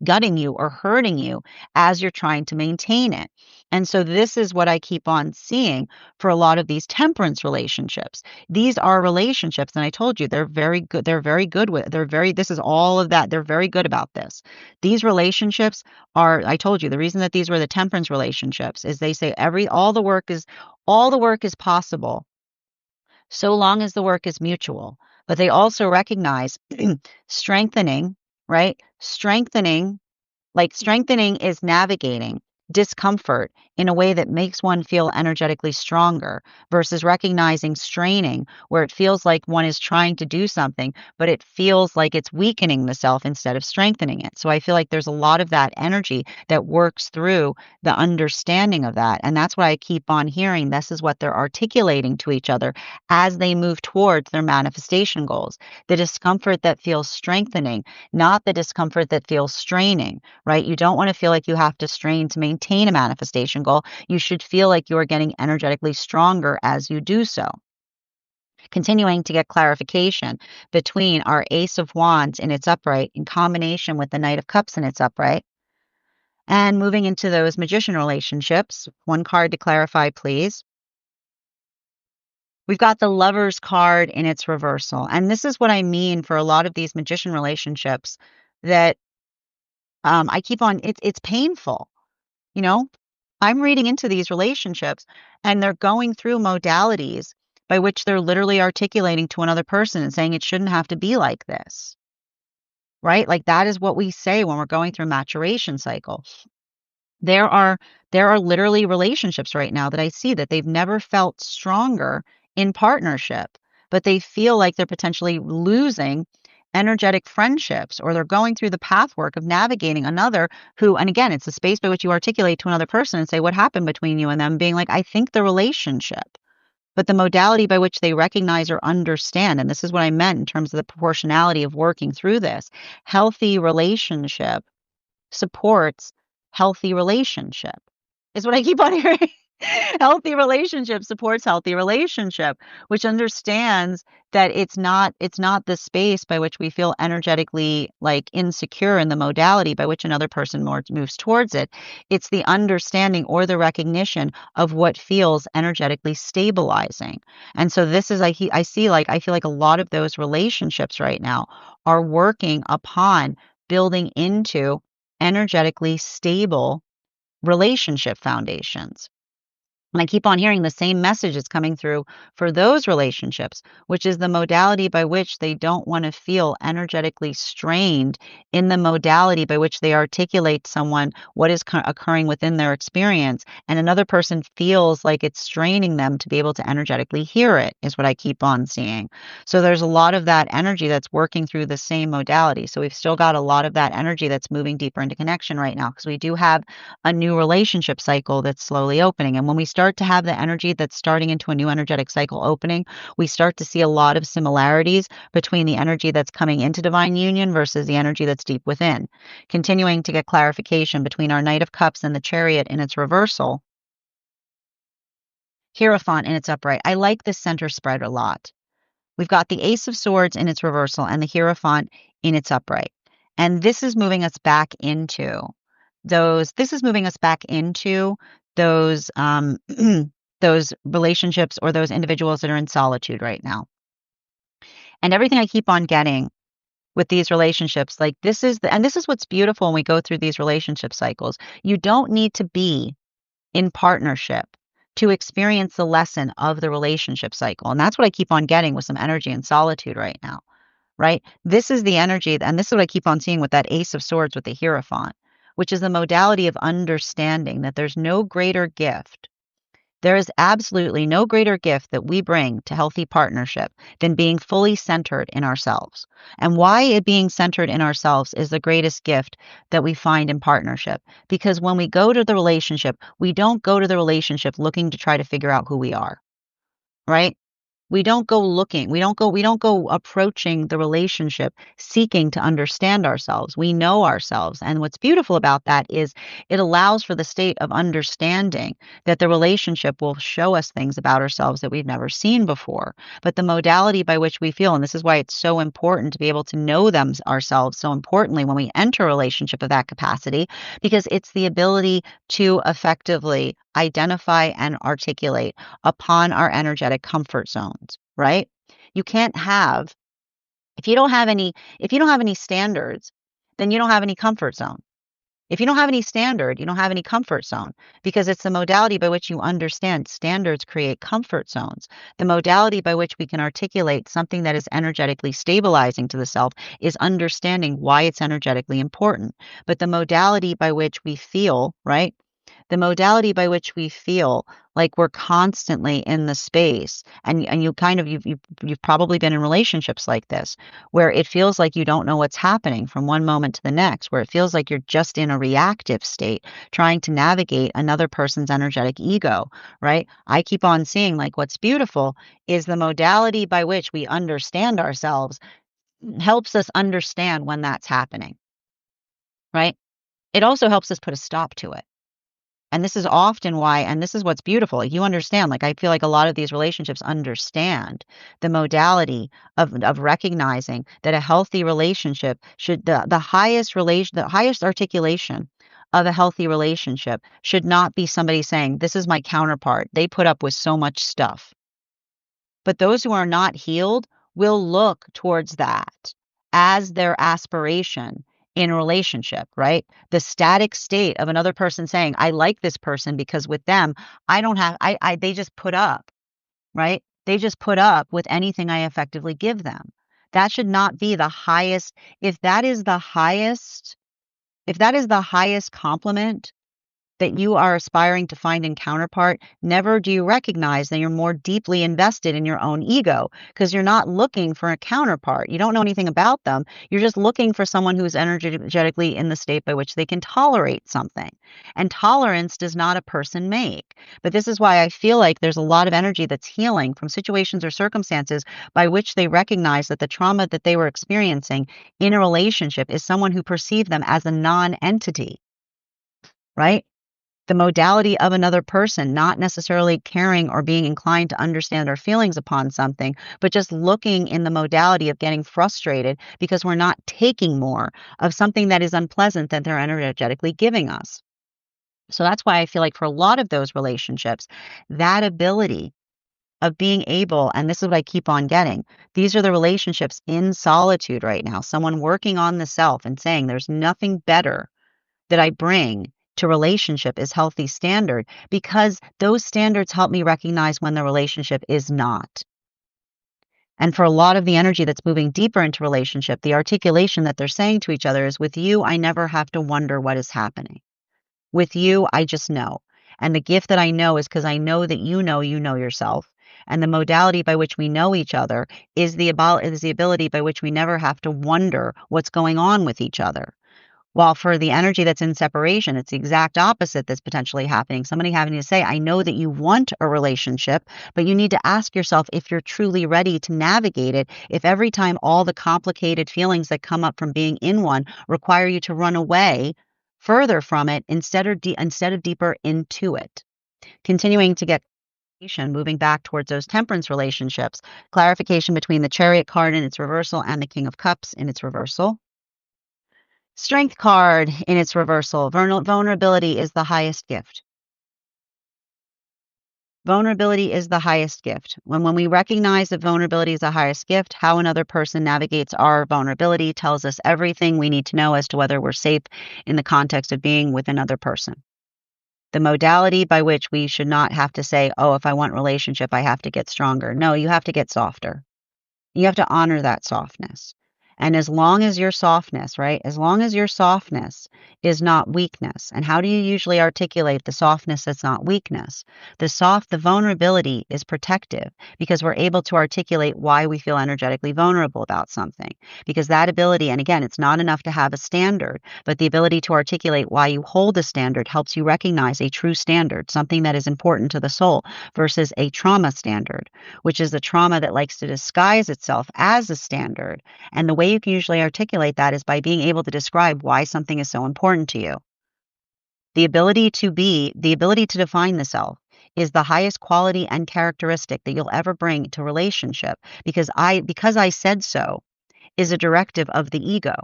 gutting you or hurting you as you're trying to maintain it. And so this is what I keep on seeing for a lot of these temperance relationships. These are relationships, and I told you they're very good. This is all of that. They're very good about this. These relationships I told you, the reason that these were the temperance relationships is they say all the work is possible so long as the work is mutual. But they also recognize strengthening, right? Strengthening is navigating discomfort in a way that makes one feel energetically stronger versus recognizing straining, where it feels like one is trying to do something, but it feels like it's weakening the self instead of strengthening it. So I feel like there's a lot of that energy that works through the understanding of that. And that's what I keep on hearing. This is what they're articulating to each other as they move towards their manifestation goals. The discomfort that feels strengthening, not the discomfort that feels straining, right? You don't want to feel like you have to strain to maintain a manifestation goal. You should feel like you are getting energetically stronger as you do so. Continuing to get clarification between our Ace of Wands in its upright in combination with the Knight of Cups in its upright. And moving into those magician relationships, one card to clarify, please. We've got the Lover's card in its reversal. And this is what I mean for a lot of these magician relationships that I keep on, it's painful. You know, I'm reading into these relationships and they're going through modalities by which they're literally articulating to another person and saying it shouldn't have to be like this, right? Like that is what we say when we're going through maturation cycle. There are there are literally relationships right now that I see that they've never felt stronger in partnership, but they feel like they're potentially losing energetic friendships, or they're going through the pathwork of navigating another who, and again, it's a space by which you articulate to another person and say what happened between you and them, being like, I think the relationship, but the modality by which they recognize or understand, and this is what I meant in terms of the proportionality of working through this, healthy relationship supports healthy relationship, is what I keep on hearing. Healthy relationship supports healthy relationship, which understands that it's not the space by which we feel energetically like insecure in the modality by which another person moves towards it. It's the understanding or the recognition of what feels energetically stabilizing. And so this is I see like I feel like a lot of those relationships right now are working upon building into energetically stable relationship foundations. And I keep on hearing the same message is coming through for those relationships, which is the modality by which they don't want to feel energetically strained in the modality by which they articulate someone what is occurring within their experience. And another person feels like it's straining them to be able to energetically hear it, is what I keep on seeing. So there's a lot of that energy that's working through the same modality. So we've still got a lot of that energy that's moving deeper into connection right now because we do have a new relationship cycle that's slowly opening. And when we start to have the energy that's starting into a new energetic cycle opening, we start to see a lot of similarities between the energy that's coming into divine union versus the energy that's deep within. Continuing to get clarification between our Knight of Cups and the Chariot in its reversal, Hierophant in its upright. I like this center spread a lot. We've got the Ace of Swords in its reversal and the Hierophant in its upright. And this is moving us back into those those relationships or those individuals that are in solitude right now. And everything I keep on getting with these relationships, like this is what's beautiful when we go through these relationship cycles. You don't need to be in partnership to experience the lesson of the relationship cycle. And that's what I keep on getting with some energy in solitude right now, right? This is the energy, and this is what I keep on seeing with that Ace of Swords with the Hierophant, which is the modality of understanding that there's no greater gift. There is absolutely no greater gift that we bring to healthy partnership than being fully centered in ourselves. And why it being centered in ourselves is the greatest gift that we find in partnership. Because when we go to the relationship, we don't go to the relationship looking to try to figure out who we are, right? We don't go looking. We don't go approaching the relationship seeking to understand ourselves. We know ourselves. And what's beautiful about that is it allows for the state of understanding that the relationship will show us things about ourselves that we've never seen before. But the modality by which we feel, and this is why it's so important to be able to know them ourselves so importantly when we enter a relationship of that capacity, because it's the ability to effectively identify and articulate upon our energetic comfort zones, right? You can't have if you don't have any if you don't have any standards, then you don't have any comfort zone. If you don't have any standard, you don't have any comfort zone because it's the modality by which you understand standards create comfort zones. The modality by which we can articulate something that is energetically stabilizing to the self is understanding why it's energetically important. But the modality by which we feel, right? The modality by which we feel like we're constantly in the space and you kind of you've probably been in relationships like this where it feels like you don't know what's happening from one moment to the next, where it feels like you're just in a reactive state trying to navigate another person's energetic ego, right? I keep on seeing like what's beautiful is the modality by which we understand ourselves helps us understand when that's happening, right? It also helps us put a stop to it. And this is often why, and this is what's beautiful. You understand, like I feel like a lot of these relationships understand the modality of recognizing that a healthy relationship should the highest articulation of a healthy relationship should not be somebody saying, "This is my counterpart. They put up with so much stuff." But those who are not healed will look towards that as their aspiration in a relationship, right? The static state of another person saying, I like this person because with them, I don't have, they just put up, right? They just put up with anything I effectively give them. That should not be the highest. If that is the highest, if that is the highest compliment that you are aspiring to find in counterpart, never do you recognize that you're more deeply invested in your own ego because you're not looking for a counterpart. You don't know anything about them. You're just looking for someone who's energetically in the state by which they can tolerate something. And tolerance does not a person make. But this is why I feel like there's a lot of energy that's healing from situations or circumstances by which they recognize that the trauma that they were experiencing in a relationship is someone who perceived them as a non-entity, right? The modality of another person, not necessarily caring or being inclined to understand our feelings upon something, but just looking in the modality of getting frustrated because we're not taking more of something that is unpleasant that they're energetically giving us. So that's why I feel like for a lot of those relationships, that ability of being able, and this is what I keep on getting, these are the relationships in solitude right now, someone working on the self and saying there's nothing better that I bring to relationship is healthy standard because those standards help me recognize when the relationship is not. And for a lot of the energy that's moving deeper into relationship, the articulation that they're saying to each other is with you, I never have to wonder what is happening. With you, I just know. And the gift that I know is because I know that you know yourself. And the modality by which we know each other is the ability by which we never have to wonder what's going on with each other. While for the energy that's in separation, it's the exact opposite that's potentially happening. Somebody having to say, I know that you want a relationship, but you need to ask yourself if you're truly ready to navigate it. If every time all the complicated feelings that come up from being in one require you to run away further from it instead of deeper into it. Continuing to get moving back towards those temperance relationships, clarification between the Chariot card in its reversal and the King of Cups in its reversal. Strength card in its reversal. Vulnerability is the highest gift. Vulnerability is the highest gift. When we recognize that vulnerability is the highest gift, how another person navigates our vulnerability tells us everything we need to know as to whether we're safe in the context of being with another person. The modality by which we should not have to say, oh, if I want relationship, I have to get stronger. No, you have to get softer. You have to honor that softness. And as long as your softness, right? As long as your softness is not weakness. And how do you usually articulate the softness that's not weakness? The vulnerability is protective because we're able to articulate why we feel energetically vulnerable about something. Because that ability, and again, it's not enough to have a standard, but the ability to articulate why you hold a standard helps you recognize a true standard, something that is important to the soul, versus a trauma standard, which is the trauma that likes to disguise itself as a standard. And the way you can usually articulate that is by being able to describe why something is so important to you. The ability to define the self is the highest quality and characteristic that you'll ever bring to relationship, because I said so is a directive of the ego.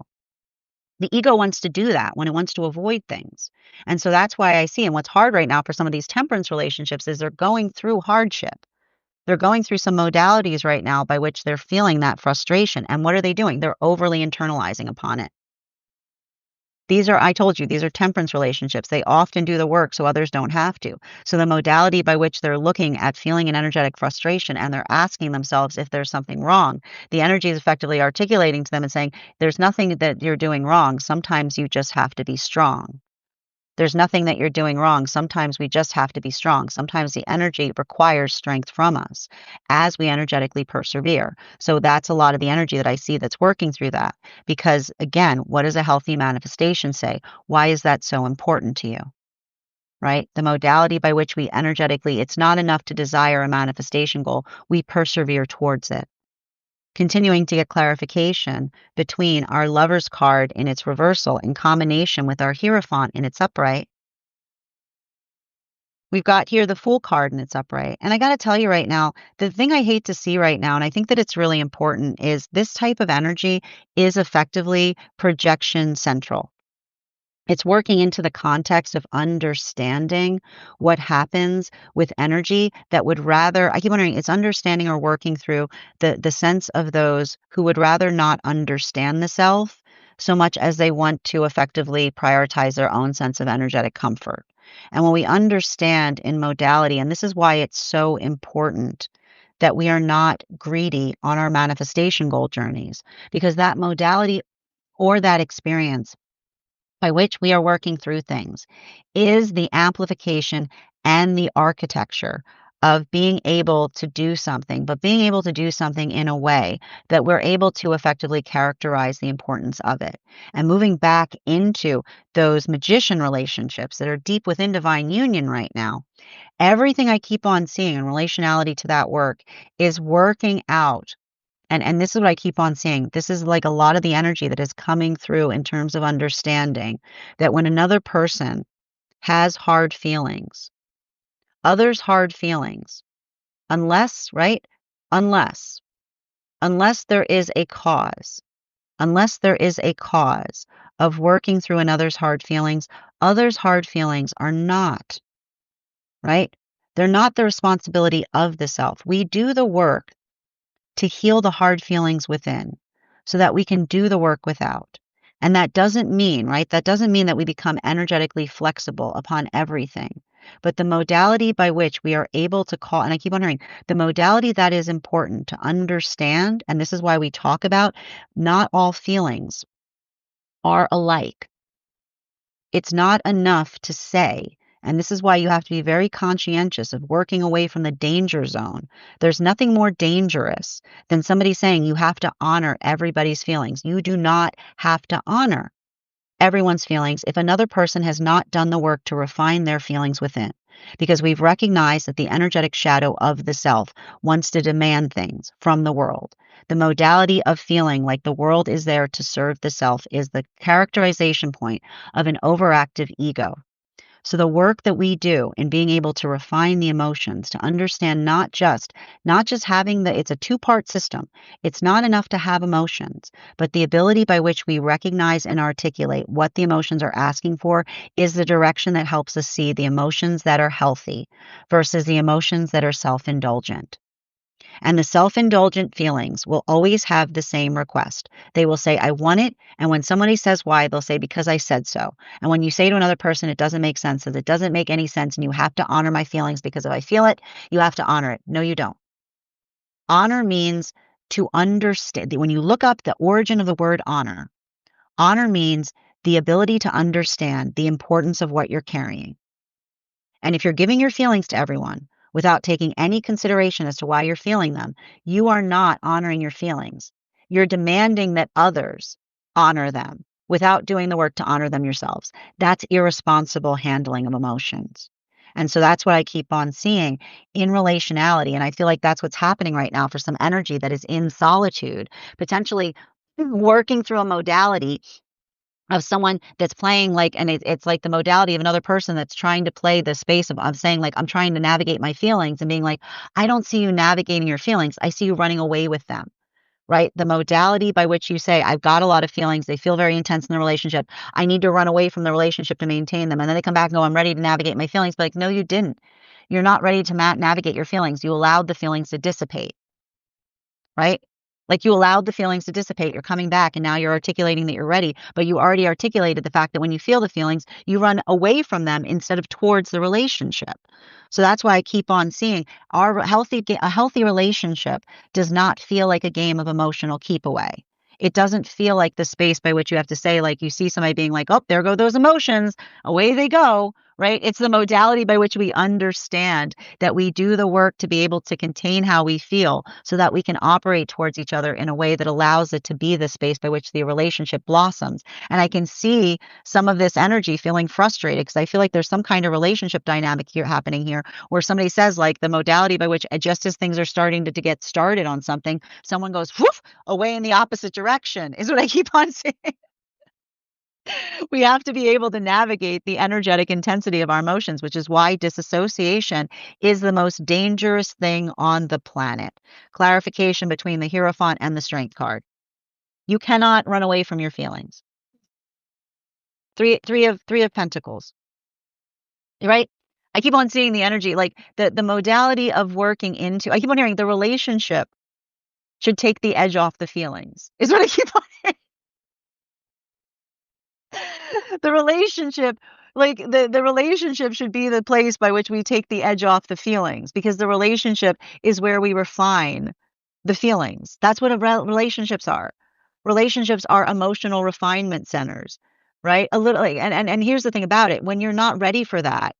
The ego wants to do that when it wants to avoid things. And so that's why I see, and what's hard right now for some of these temperance relationships is they're going through hardship. They're going through some modalities right now by which they're feeling that frustration. And what are they doing? They're overly internalizing upon it. I told you, these are temperance relationships. They often do the work so others don't have to. So the modality by which they're looking at feeling an energetic frustration and they're asking themselves if there's something wrong, the energy is effectively articulating to them and saying, there's nothing that you're doing wrong. Sometimes you just have to be strong. There's nothing that you're doing wrong. Sometimes we just have to be strong. Sometimes the energy requires strength from us as we energetically persevere. So that's a lot of the energy that I see that's working through that. Because again, what does a healthy manifestation say? Why is that so important to you? Right? The modality by which we energetically, it's not enough to desire a manifestation goal. We persevere towards it. Continuing to get clarification between our Lover's card in its reversal in combination with our Hierophant in its upright. We've got here the Fool card in its upright. And I got to tell you right now, the thing I hate to see right now, and I think that it's really important, is this type of energy is effectively projection central. It's working into the context of understanding what happens with energy that would rather, I keep wondering, it's understanding or working through the sense of those who would rather not understand the self so much as they want to effectively prioritize their own sense of energetic comfort. And when we understand in modality, and this is why it's so important that we are not greedy on our manifestation goal journeys, because that modality or that experience by which we are working through things is the amplification and the architecture of being able to do something, but being able to do something in a way that we're able to effectively characterize the importance of it. And moving back into those magician relationships that are deep within divine union right now, everything I keep on seeing in relationality to that work is working out. And this is what I keep on seeing. This is like a lot of the energy that is coming through in terms of understanding that when another person has hard feelings, others' hard feelings, unless, right? Unless there is a cause, unless there is a cause of working through another's hard feelings, others' hard feelings are not, right? They're not the responsibility of the self. We do the work to heal the hard feelings within so that we can do the work without. And that doesn't mean, right? That doesn't mean that we become energetically flexible upon everything. But the modality by which we are able to call, and I keep wondering, the modality that is important to understand, and this is why we talk about not all feelings are alike. It's not enough to say, and this is why you have to be very conscientious of working away from the danger zone. There's nothing more dangerous than somebody saying you have to honor everybody's feelings. You do not have to honor everyone's feelings if another person has not done the work to refine their feelings within. Because we've recognized that the energetic shadow of the self wants to demand things from the world. The modality of feeling like the world is there to serve the self is the characterization point of an overactive ego. So the work that we do in being able to refine the emotions, to understand not just having it's a two-part system. It's not enough to have emotions, but the ability by which we recognize and articulate what the emotions are asking for is the direction that helps us see the emotions that are healthy versus the emotions that are self-indulgent. And the self-indulgent feelings will always have the same request. They will say, I want it. And when somebody says why, they'll say, because I said so. And when you say to another person, it doesn't make sense, that it doesn't make any sense, and you have to honor my feelings because if I feel it, you have to honor it. No, you don't. Honor means to understand. When you look up the origin of the word honor means the ability to understand the importance of what you're carrying. And if you're giving your feelings to everyone without taking any consideration as to why you're feeling them, you are not honoring your feelings. You're demanding that others honor them without doing the work to honor them yourselves. That's irresponsible handling of emotions. And so that's what I keep on seeing in relationality. And I feel like that's what's happening right now for some energy that is in solitude, potentially working through a modality of someone that's playing like, and it's like the modality of another person that's trying to play the space of saying like, I'm trying to navigate my feelings and being like, I don't see you navigating your feelings. I see you running away with them, right? The modality by which you say, I've got a lot of feelings. They feel very intense in the relationship. I need to run away from the relationship to maintain them. And then they come back and go, I'm ready to navigate my feelings. But like, no, you didn't. You're not ready to navigate your feelings. You allowed the feelings to dissipate, right? Like you allowed the feelings to dissipate. You're coming back and now you're articulating that you're ready, but you already articulated the fact that when you feel the feelings, you run away from them instead of towards the relationship. So that's why I keep on seeing a healthy relationship does not feel like a game of emotional keep away. It doesn't feel like the space by which you have to say, like, you see somebody being like, oh, there go those emotions, away they go, right? It's the modality by which we understand that we do the work to be able to contain how we feel so that we can operate towards each other in a way that allows it to be the space by which the relationship blossoms. And I can see some of this energy feeling frustrated because I feel like there's some kind of relationship dynamic here happening here where somebody says like the modality by which just as things are starting to get started on something, someone goes whoof away in the opposite direction is what I keep on saying. We have to be able to navigate the energetic intensity of our emotions, which is why disassociation is the most dangerous thing on the planet. Clarification between the Hierophant and the Strength card. You cannot run away from your feelings. Three of Pentacles, right? I keep on seeing the energy, like the modality of working into. I keep on hearing the relationship should take the edge off the feelings. Is what I keep on hearing. The relationship, like the relationship should be the place by which we take the edge off the feelings because the relationship is where we refine the feelings. That's what relationships are. Relationships are emotional refinement centers, right? A little like, and here's the thing about it. When you're not ready for that,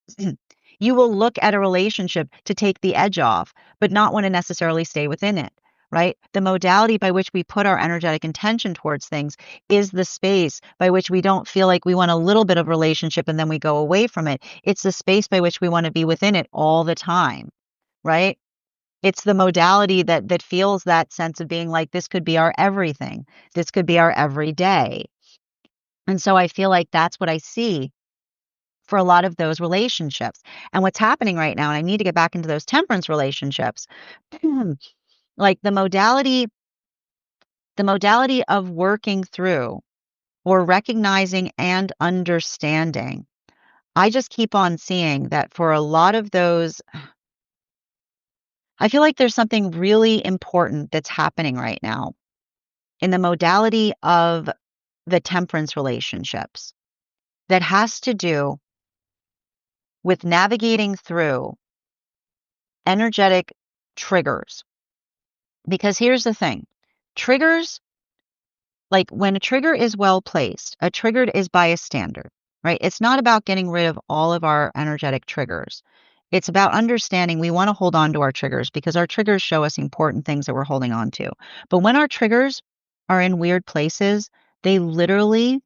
you will look at a relationship to take the edge off, but not want to necessarily stay within it. Right? The modality by which we put our energetic intention towards things is the space by which we don't feel like we want a little bit of relationship and then we go away from it. It's the space by which we want to be within it all the time, right? It's the modality that feels that sense of being like, this could be our everything. This could be our everyday. And so I feel like that's what I see for a lot of those relationships. And what's happening right now, and I need to get back into those temperance relationships, like the modality of working through or recognizing and understanding. I just keep on seeing that for a lot of those, I feel like there's something really important that's happening right now in the modality of the temperance relationships that has to do with navigating through energetic triggers. Because here's the thing, triggers, like when a trigger is well placed, a trigger is by a standard, right? It's not about getting rid of all of our energetic triggers. It's about understanding we want to hold on to our triggers because our triggers show us important things that we're holding on to. But when our triggers are in weird places, they literally,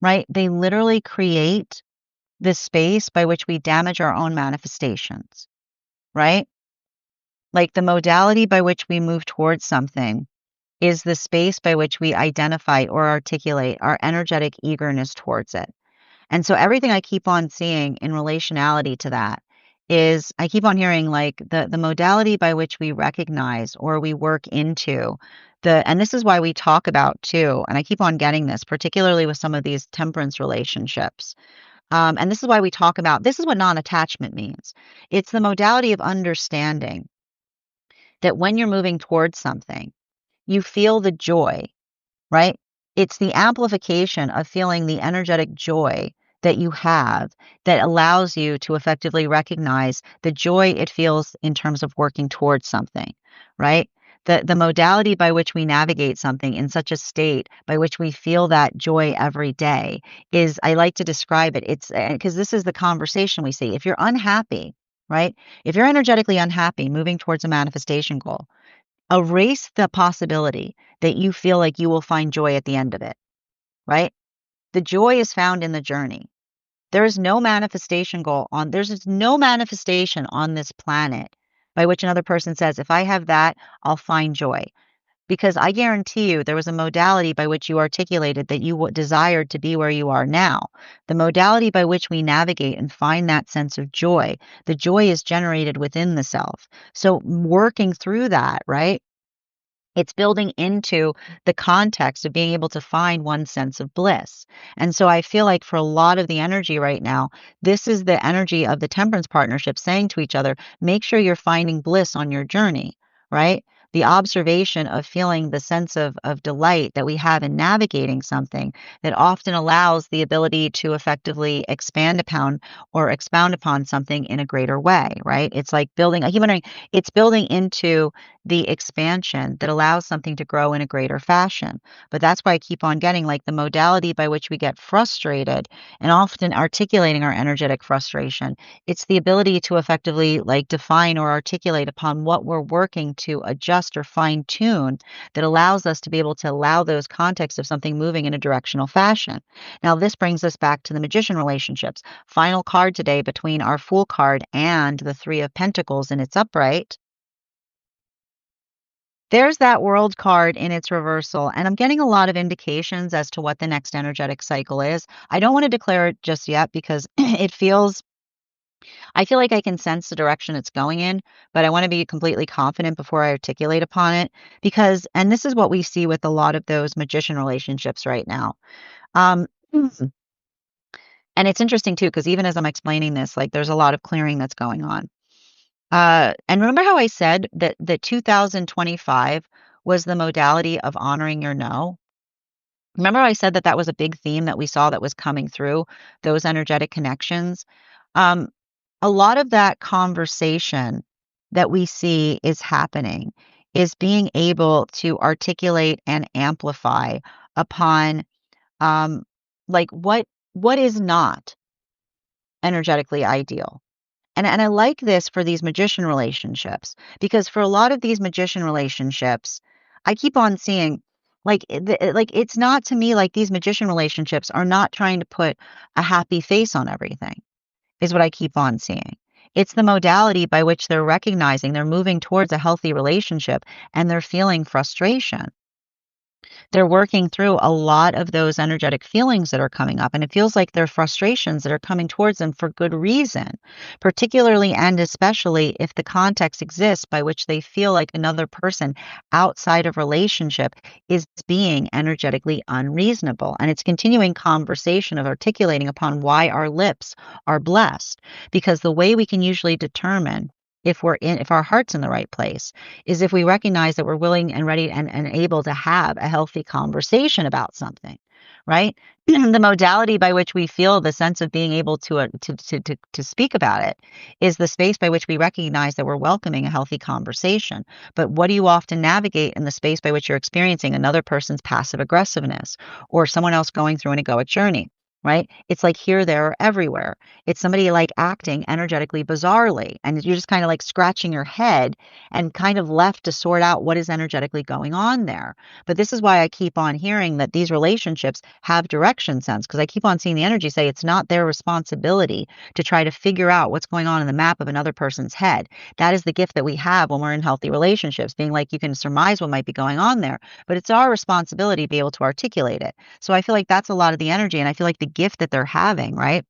right? They literally create the space by which we damage our own manifestations, right? Like the modality by which we move towards something is the space by which we identify or articulate our energetic eagerness towards it. And so everything I keep on seeing in relationality to that is I keep on hearing like the modality by which we recognize or we work into and this is why we talk about too, and I keep on getting this, particularly with some of these temperance relationships. And this is why we talk about, this is what non-attachment means. It's the modality of understanding that when you're moving towards something, you feel the joy, right? It's the amplification of feeling the energetic joy that you have that allows you to effectively recognize the joy it feels in terms of working towards something, right? The modality by which we navigate something in such a state by which we feel that joy every day is, I like to describe it, it's because this is the conversation we see. If you're unhappy, right? If you're energetically unhappy moving towards a manifestation goal, erase the possibility that you feel like you will find joy at the end of it, right? The joy is found in the journey. There is no manifestation goal on there's just no manifestation on this planet by which another person says, if I have that, I'll find joy. Because I guarantee you there was a modality by which you articulated that you desired to be where you are now. The modality by which we navigate and find that sense of joy, the joy is generated within the self. So working through that, right? It's building into the context of being able to find one sense of bliss. And so I feel like for a lot of the energy right now, this is the energy of the temperance partnership saying to each other, make sure you're finding bliss on your journey, right? The observation of feeling the sense of delight that we have in navigating something that often allows the ability to effectively expand upon or expound upon something in a greater way, right? It's like building, I keep wondering, it's building into the expansion that allows something to grow in a greater fashion. But that's why I keep on getting like the modality by which we get frustrated and often articulating our energetic frustration. It's the ability to effectively like define or articulate upon what we're working to adjust or fine tune that allows us to be able to allow those contexts of something moving in a directional fashion. Now, this brings us back to the magician relationships. Final card today between our Fool card and the Three of Pentacles in its upright. There's that world card in its reversal, and I'm getting a lot of indications as to what the next energetic cycle is. I don't want to declare it just yet because I feel like I can sense the direction it's going in, but I want to be completely confident before I articulate upon it because, and this is what we see with a lot of those magician relationships right now. Um, and it's interesting too, because even as I'm explaining this, like there's a lot of clearing that's going on. And remember how I said that the 2025 was the modality of honoring your no? Remember I said that that was a big theme that we saw that was coming through those energetic connections? Um, a lot of that conversation that we see is happening is being able to articulate and amplify upon um, like what is not energetically ideal. And I like this for these magician relationships because for a lot of these magician relationships, I keep on seeing like it's not to me like these magician relationships are not trying to put a happy face on everything is what I keep on seeing. It's the modality by which they're recognizing they're moving towards a healthy relationship and they're feeling frustration. They're working through a lot of those energetic feelings that are coming up. And it feels like they're frustrations that are coming towards them for good reason, particularly and especially if the context exists by which they feel like another person outside of relationship is being energetically unreasonable. And it's continuing conversation of articulating upon why our lips are blessed. Because the way we can usually determine if our heart's in the right place is if we recognize that we're willing and ready and able to have a healthy conversation about something, right? The modality by which we feel the sense of being able to speak about it is the space by which we recognize that we're welcoming a healthy conversation. But what do you often navigate in the space by which you're experiencing another person's passive aggressiveness or someone else going through an egoic journey? Right? It's like here, there, or everywhere. It's somebody like acting energetically bizarrely, and you're just kind of like scratching your head and kind of left to sort out what is energetically going on there. But this is why I keep on hearing that these relationships have direction sense because I keep on seeing the energy say it's not their responsibility to try to figure out what's going on in the map of another person's head. That is the gift that we have when we're in healthy relationships, being like you can surmise what might be going on there, but it's our responsibility to be able to articulate it. So I feel like that's a lot of the energy, and I feel like the gift that they're having, right?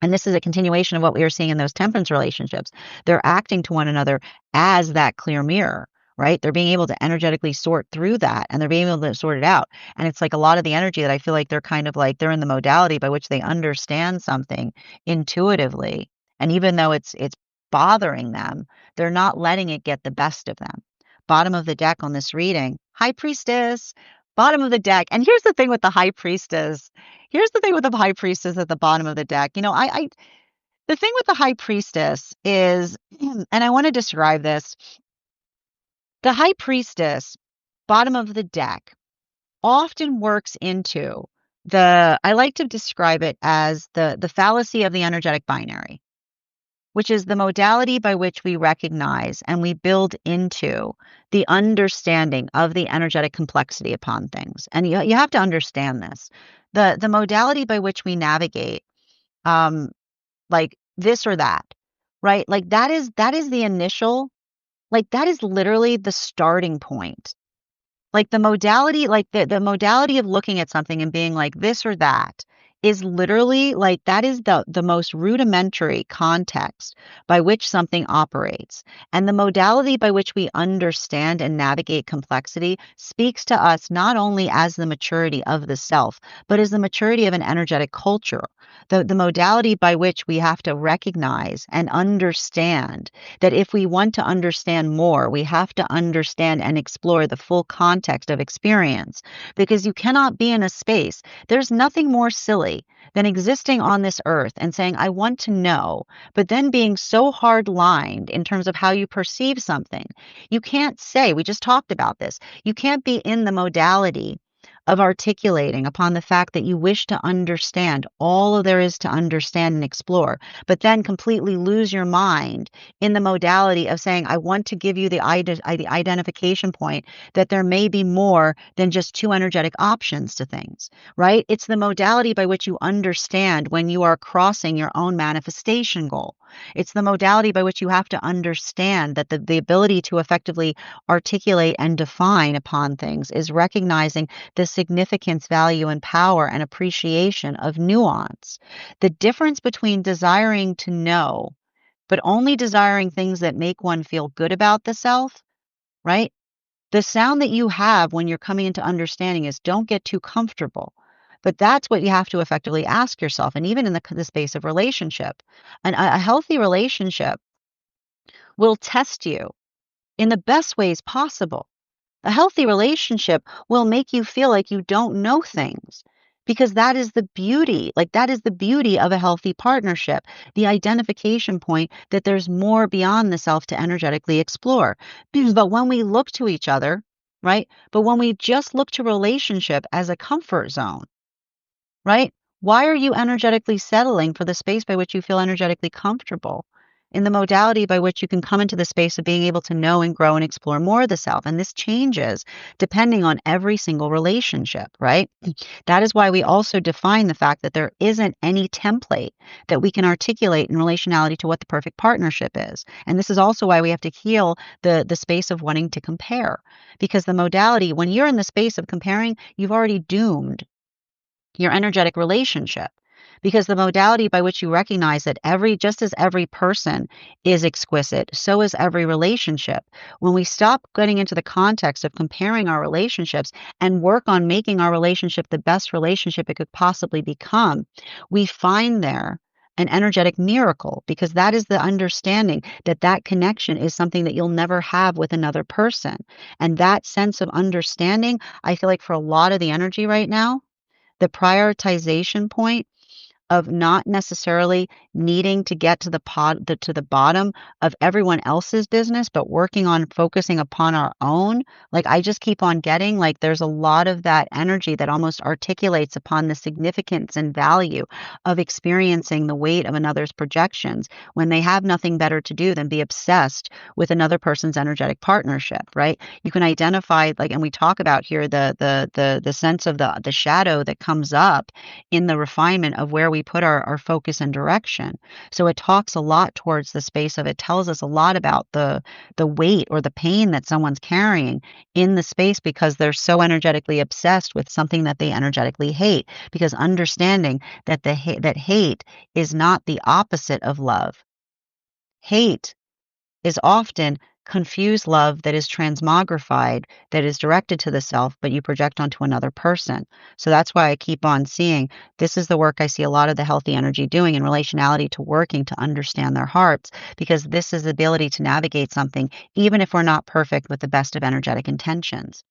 And this is a continuation of what we were seeing in those temperance relationships. They're acting to one another as that clear mirror, right? They're being able to energetically sort through that and they're being able to sort it out. And it's like a lot of the energy that I feel like they're kind of like they're in the modality by which they understand something intuitively. And even though it's bothering them, they're not letting it get the best of them. Bottom of the deck on this reading, High Priestess, bottom of the deck. And here's the thing with the High Priestess. Here's the thing with the High Priestess at the bottom of the deck. You know, the thing with the High Priestess is, and I want to describe this. The high priestess, bottom of the deck, often works into I like to describe it as the fallacy of the energetic binary, which is the modality by which we recognize and we build into the understanding of the energetic complexity upon things. And you have to understand this. The modality by which we navigate, um, like this or that, right? Like that is the initial, like that is literally the starting point. Like the modality, like the modality of looking at something and being like this or that is literally like that is the most rudimentary context by which something operates. And the modality by which we understand and navigate complexity speaks to us not only as the maturity of the self, but as the maturity of an energetic culture. The modality by which we have to recognize and understand that if we want to understand more, we have to understand and explore the full context of experience because you cannot be in a space. There's nothing more silly than existing on this earth and saying, I want to know, but then being so hard lined in terms of how you perceive something. You can't say, we just talked about this, you can't be in the modality of articulating upon the fact that you wish to understand all of there is to understand and explore, but then completely lose your mind in the modality of saying, I want to give you the identification point that there may be more than just two energetic options to things, right? It's the modality by which you understand when you are crossing your own manifestation goal. It's the modality by which you have to understand that the ability to effectively articulate and define upon things is recognizing the significance, value, and power and appreciation of nuance. The difference between desiring to know but only desiring things that make one feel good about the self, right? The sound that you have when you're coming into understanding is don't get too comfortable. But that's what you have to effectively ask yourself. And even in the space of relationship, a healthy relationship will test you in the best ways possible. A healthy relationship will make you feel like you don't know things because that is the beauty. Like that is the beauty of a healthy partnership, the identification point that there's more beyond the self to energetically explore. But when we look to each other, right? But when we just look to relationship as a comfort zone, right? Why are you energetically settling for the space by which you feel energetically comfortable? In the modality by which you can come into the space of being able to know and grow and explore more of the self. And this changes depending on every single relationship, right? That is why we also define the fact that there isn't any template that we can articulate in relationality to what the perfect partnership is. And this is also why we have to heal the space of wanting to compare. Because the modality, when you're in the space of comparing, you've already doomed your energetic relationship because the modality by which you recognize that just as every person is exquisite, so is every relationship. When we stop getting into the context of comparing our relationships and work on making our relationship the best relationship it could possibly become, we find there an energetic miracle because that is the understanding that that connection is something that you'll never have with another person. And that sense of understanding, I feel like for a lot of the energy right now, the prioritization point of not necessarily needing to get to the bottom of everyone else's business, but working on focusing upon our own. Like I just keep on getting like there's a lot of that energy that almost articulates upon the significance and value of experiencing the weight of another's projections when they have nothing better to do than be obsessed with another person's energetic partnership, right? You can identify like, and we talk about here the sense of the shadow that comes up in the refinement of where we put our focus and direction. So it talks a lot towards the space of it tells us a lot about the weight or the pain that someone's carrying in the space because they're so energetically obsessed with something that they energetically hate. Because understanding that that hate is not the opposite of love. Hate is often confused love that is transmogrified, that is directed to the self, but you project onto another person. So that's why I keep on seeing this is the work I see a lot of the healthy energy doing in relationality to working to understand their hearts, because this is the ability to navigate something, even if we're not perfect with the best of energetic intentions.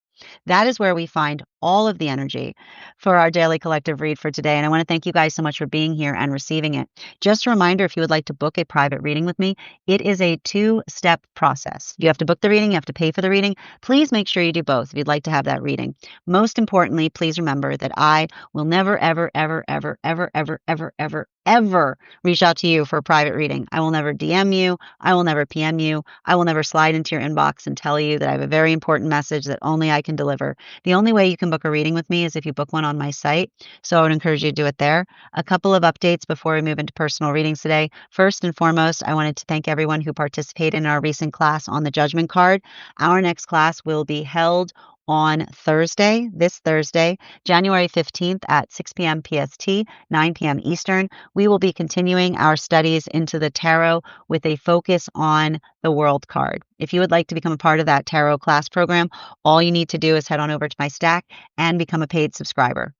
That is where we find all of the energy for our daily collective read for today. And I want to thank you guys so much for being here and receiving it. Just a reminder, if you would like to book a private reading with me, it is a two-step process. You have to book the reading, you have to pay for the reading. Please make sure you do both if you'd like to have that reading. Most importantly, please remember that I will never, ever, ever, ever, ever, ever, ever, ever, ever reach out to you for a private reading. I will never DM you. I will never PM you. I will never slide into your inbox and tell you that I have a very important message that only I can deliver. The only way you can book a reading with me is if you book one on my site. So I would encourage you to do it there. A couple of updates before we move into personal readings today. First and foremost, I wanted to thank everyone who participated in our recent class on the judgment card. Our next class will be held on this Thursday, January 15th at 6 p.m. PST, 9 p.m. Eastern. We will be continuing our studies into the tarot with a focus on the World card. If you would like to become a part of that tarot class program, all you need to do is head on over to my stack and become a paid subscriber.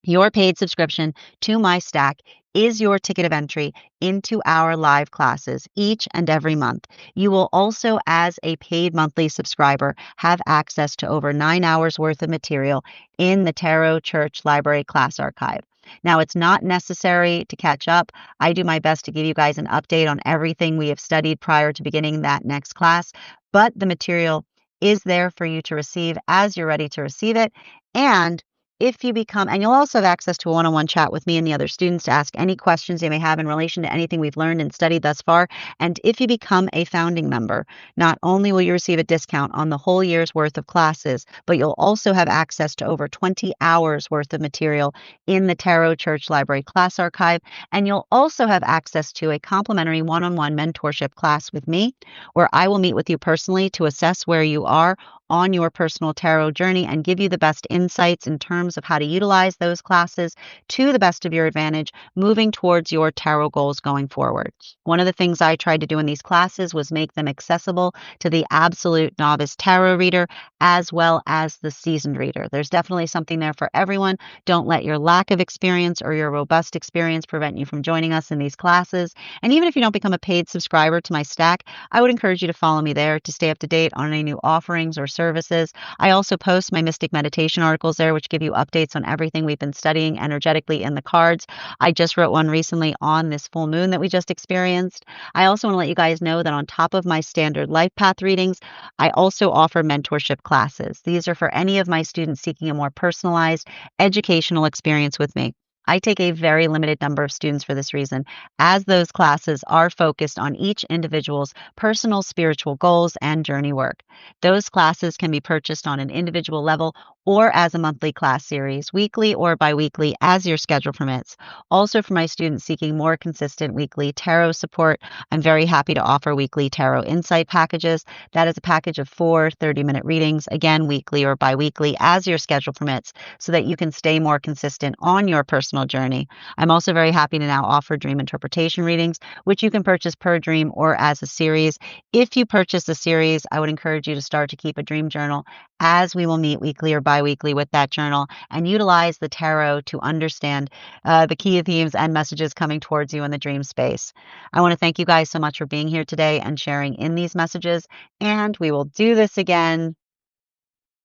Your paid subscription to my stack is your ticket of entry into our live classes each and every month. You will also, as a paid monthly subscriber, have access to over 9 hours worth of material in the Tarot Church Library class archive. Now, it's not necessary to catch up. I do my best to give you guys an update on everything we have studied prior to beginning that next class, but the material is there for you to receive as you're ready to receive it. And if you become, and you'll also have access to a one-on-one chat with me and the other students to ask any questions they may have in relation to anything we've learned and studied thus far. And if you become a founding member, not only will you receive a discount on the whole year's worth of classes, but you'll also have access to over 20 hours worth of material in the Tarot Church Library class archive. And you'll also have access to a complimentary one-on-one mentorship class with me, where I will meet with you personally to assess where you are on your personal tarot journey and give you the best insights in terms of how to utilize those classes to the best of your advantage, moving towards your tarot goals going forward. One of the things I tried to do in these classes was make them accessible to the absolute novice tarot reader as well as the seasoned reader. There's definitely something there for everyone. Don't let your lack of experience or your robust experience prevent you from joining us in these classes. And even if you don't become a paid subscriber to my stack, I would encourage you to follow me there to stay up to date on any new offerings or services. I also post my mystic meditation articles there, which give you updates on everything we've been studying energetically in the cards. I just wrote one recently on this full moon that we just experienced. I also want to let you guys know that on top of my standard life path readings, I also offer mentorship classes. These are for any of my students seeking a more personalized educational experience with me. I take a very limited number of students for this reason, as those classes are focused on each individual's personal spiritual goals and journey work. Those classes can be purchased on an individual level or as a monthly class series, weekly or biweekly, as your schedule permits. Also, for my students seeking more consistent weekly tarot support, I'm very happy to offer weekly tarot insight packages. That is a package of 4 30-minute readings, again, weekly or biweekly, as your schedule permits, so that you can stay more consistent on your personal journey. I'm also very happy to now offer dream interpretation readings, which you can purchase per dream or as a series. If you purchase a series, I would encourage you to start to keep a dream journal, as we will meet weekly or biweekly with that journal and utilize the tarot to understand the key themes and messages coming towards you in the dream space. I want to thank you guys so much for being here today and sharing in these messages, and we will do this again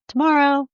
tomorrow.